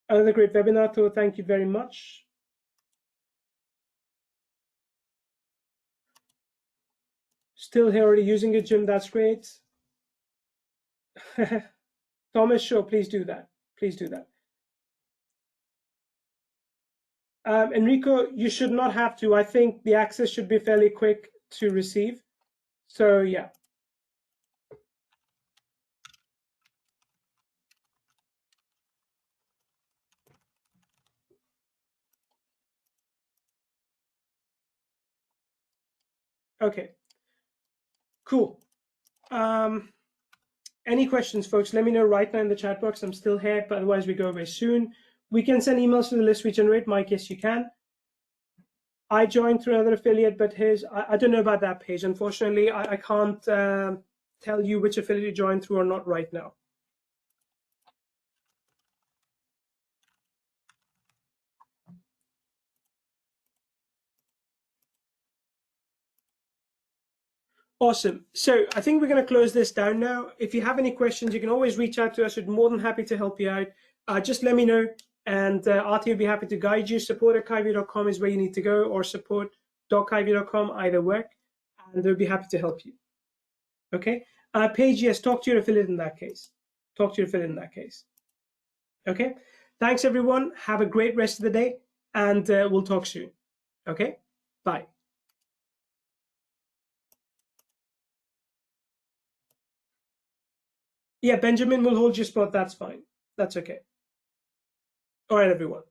great webinar, so thank you very much. Still here already using it, Jim, that's great. Thomas, sure, please do that. Please do that. Enrico, you should not have to. I think the access should be fairly quick to receive. So yeah. Okay, cool. Any questions, folks? Let me know right now in the chat box. I'm still here, but otherwise we go away soon. We can send emails to the list we generate. Mike, yes, you can. I joined through another affiliate, but I don't know about that page. Unfortunately, I can't tell you which affiliate you joined through or not right now. Awesome. So I think we're going to close this down now. If you have any questions, you can always reach out to us. We're more than happy to help you out. Just let me know, and our team will be happy to guide you. Support@kyview.com is where you need to go, or support.kyview.com, either work, and they'll be happy to help you. Okay. Paige, yes, talk to your affiliate in that case. Talk to your affiliate in that case. Okay. Thanks, everyone. Have a great rest of the day, and we'll talk soon. Okay. Bye. Yeah, Benjamin will hold your spot. That's fine. That's okay. All right, everyone.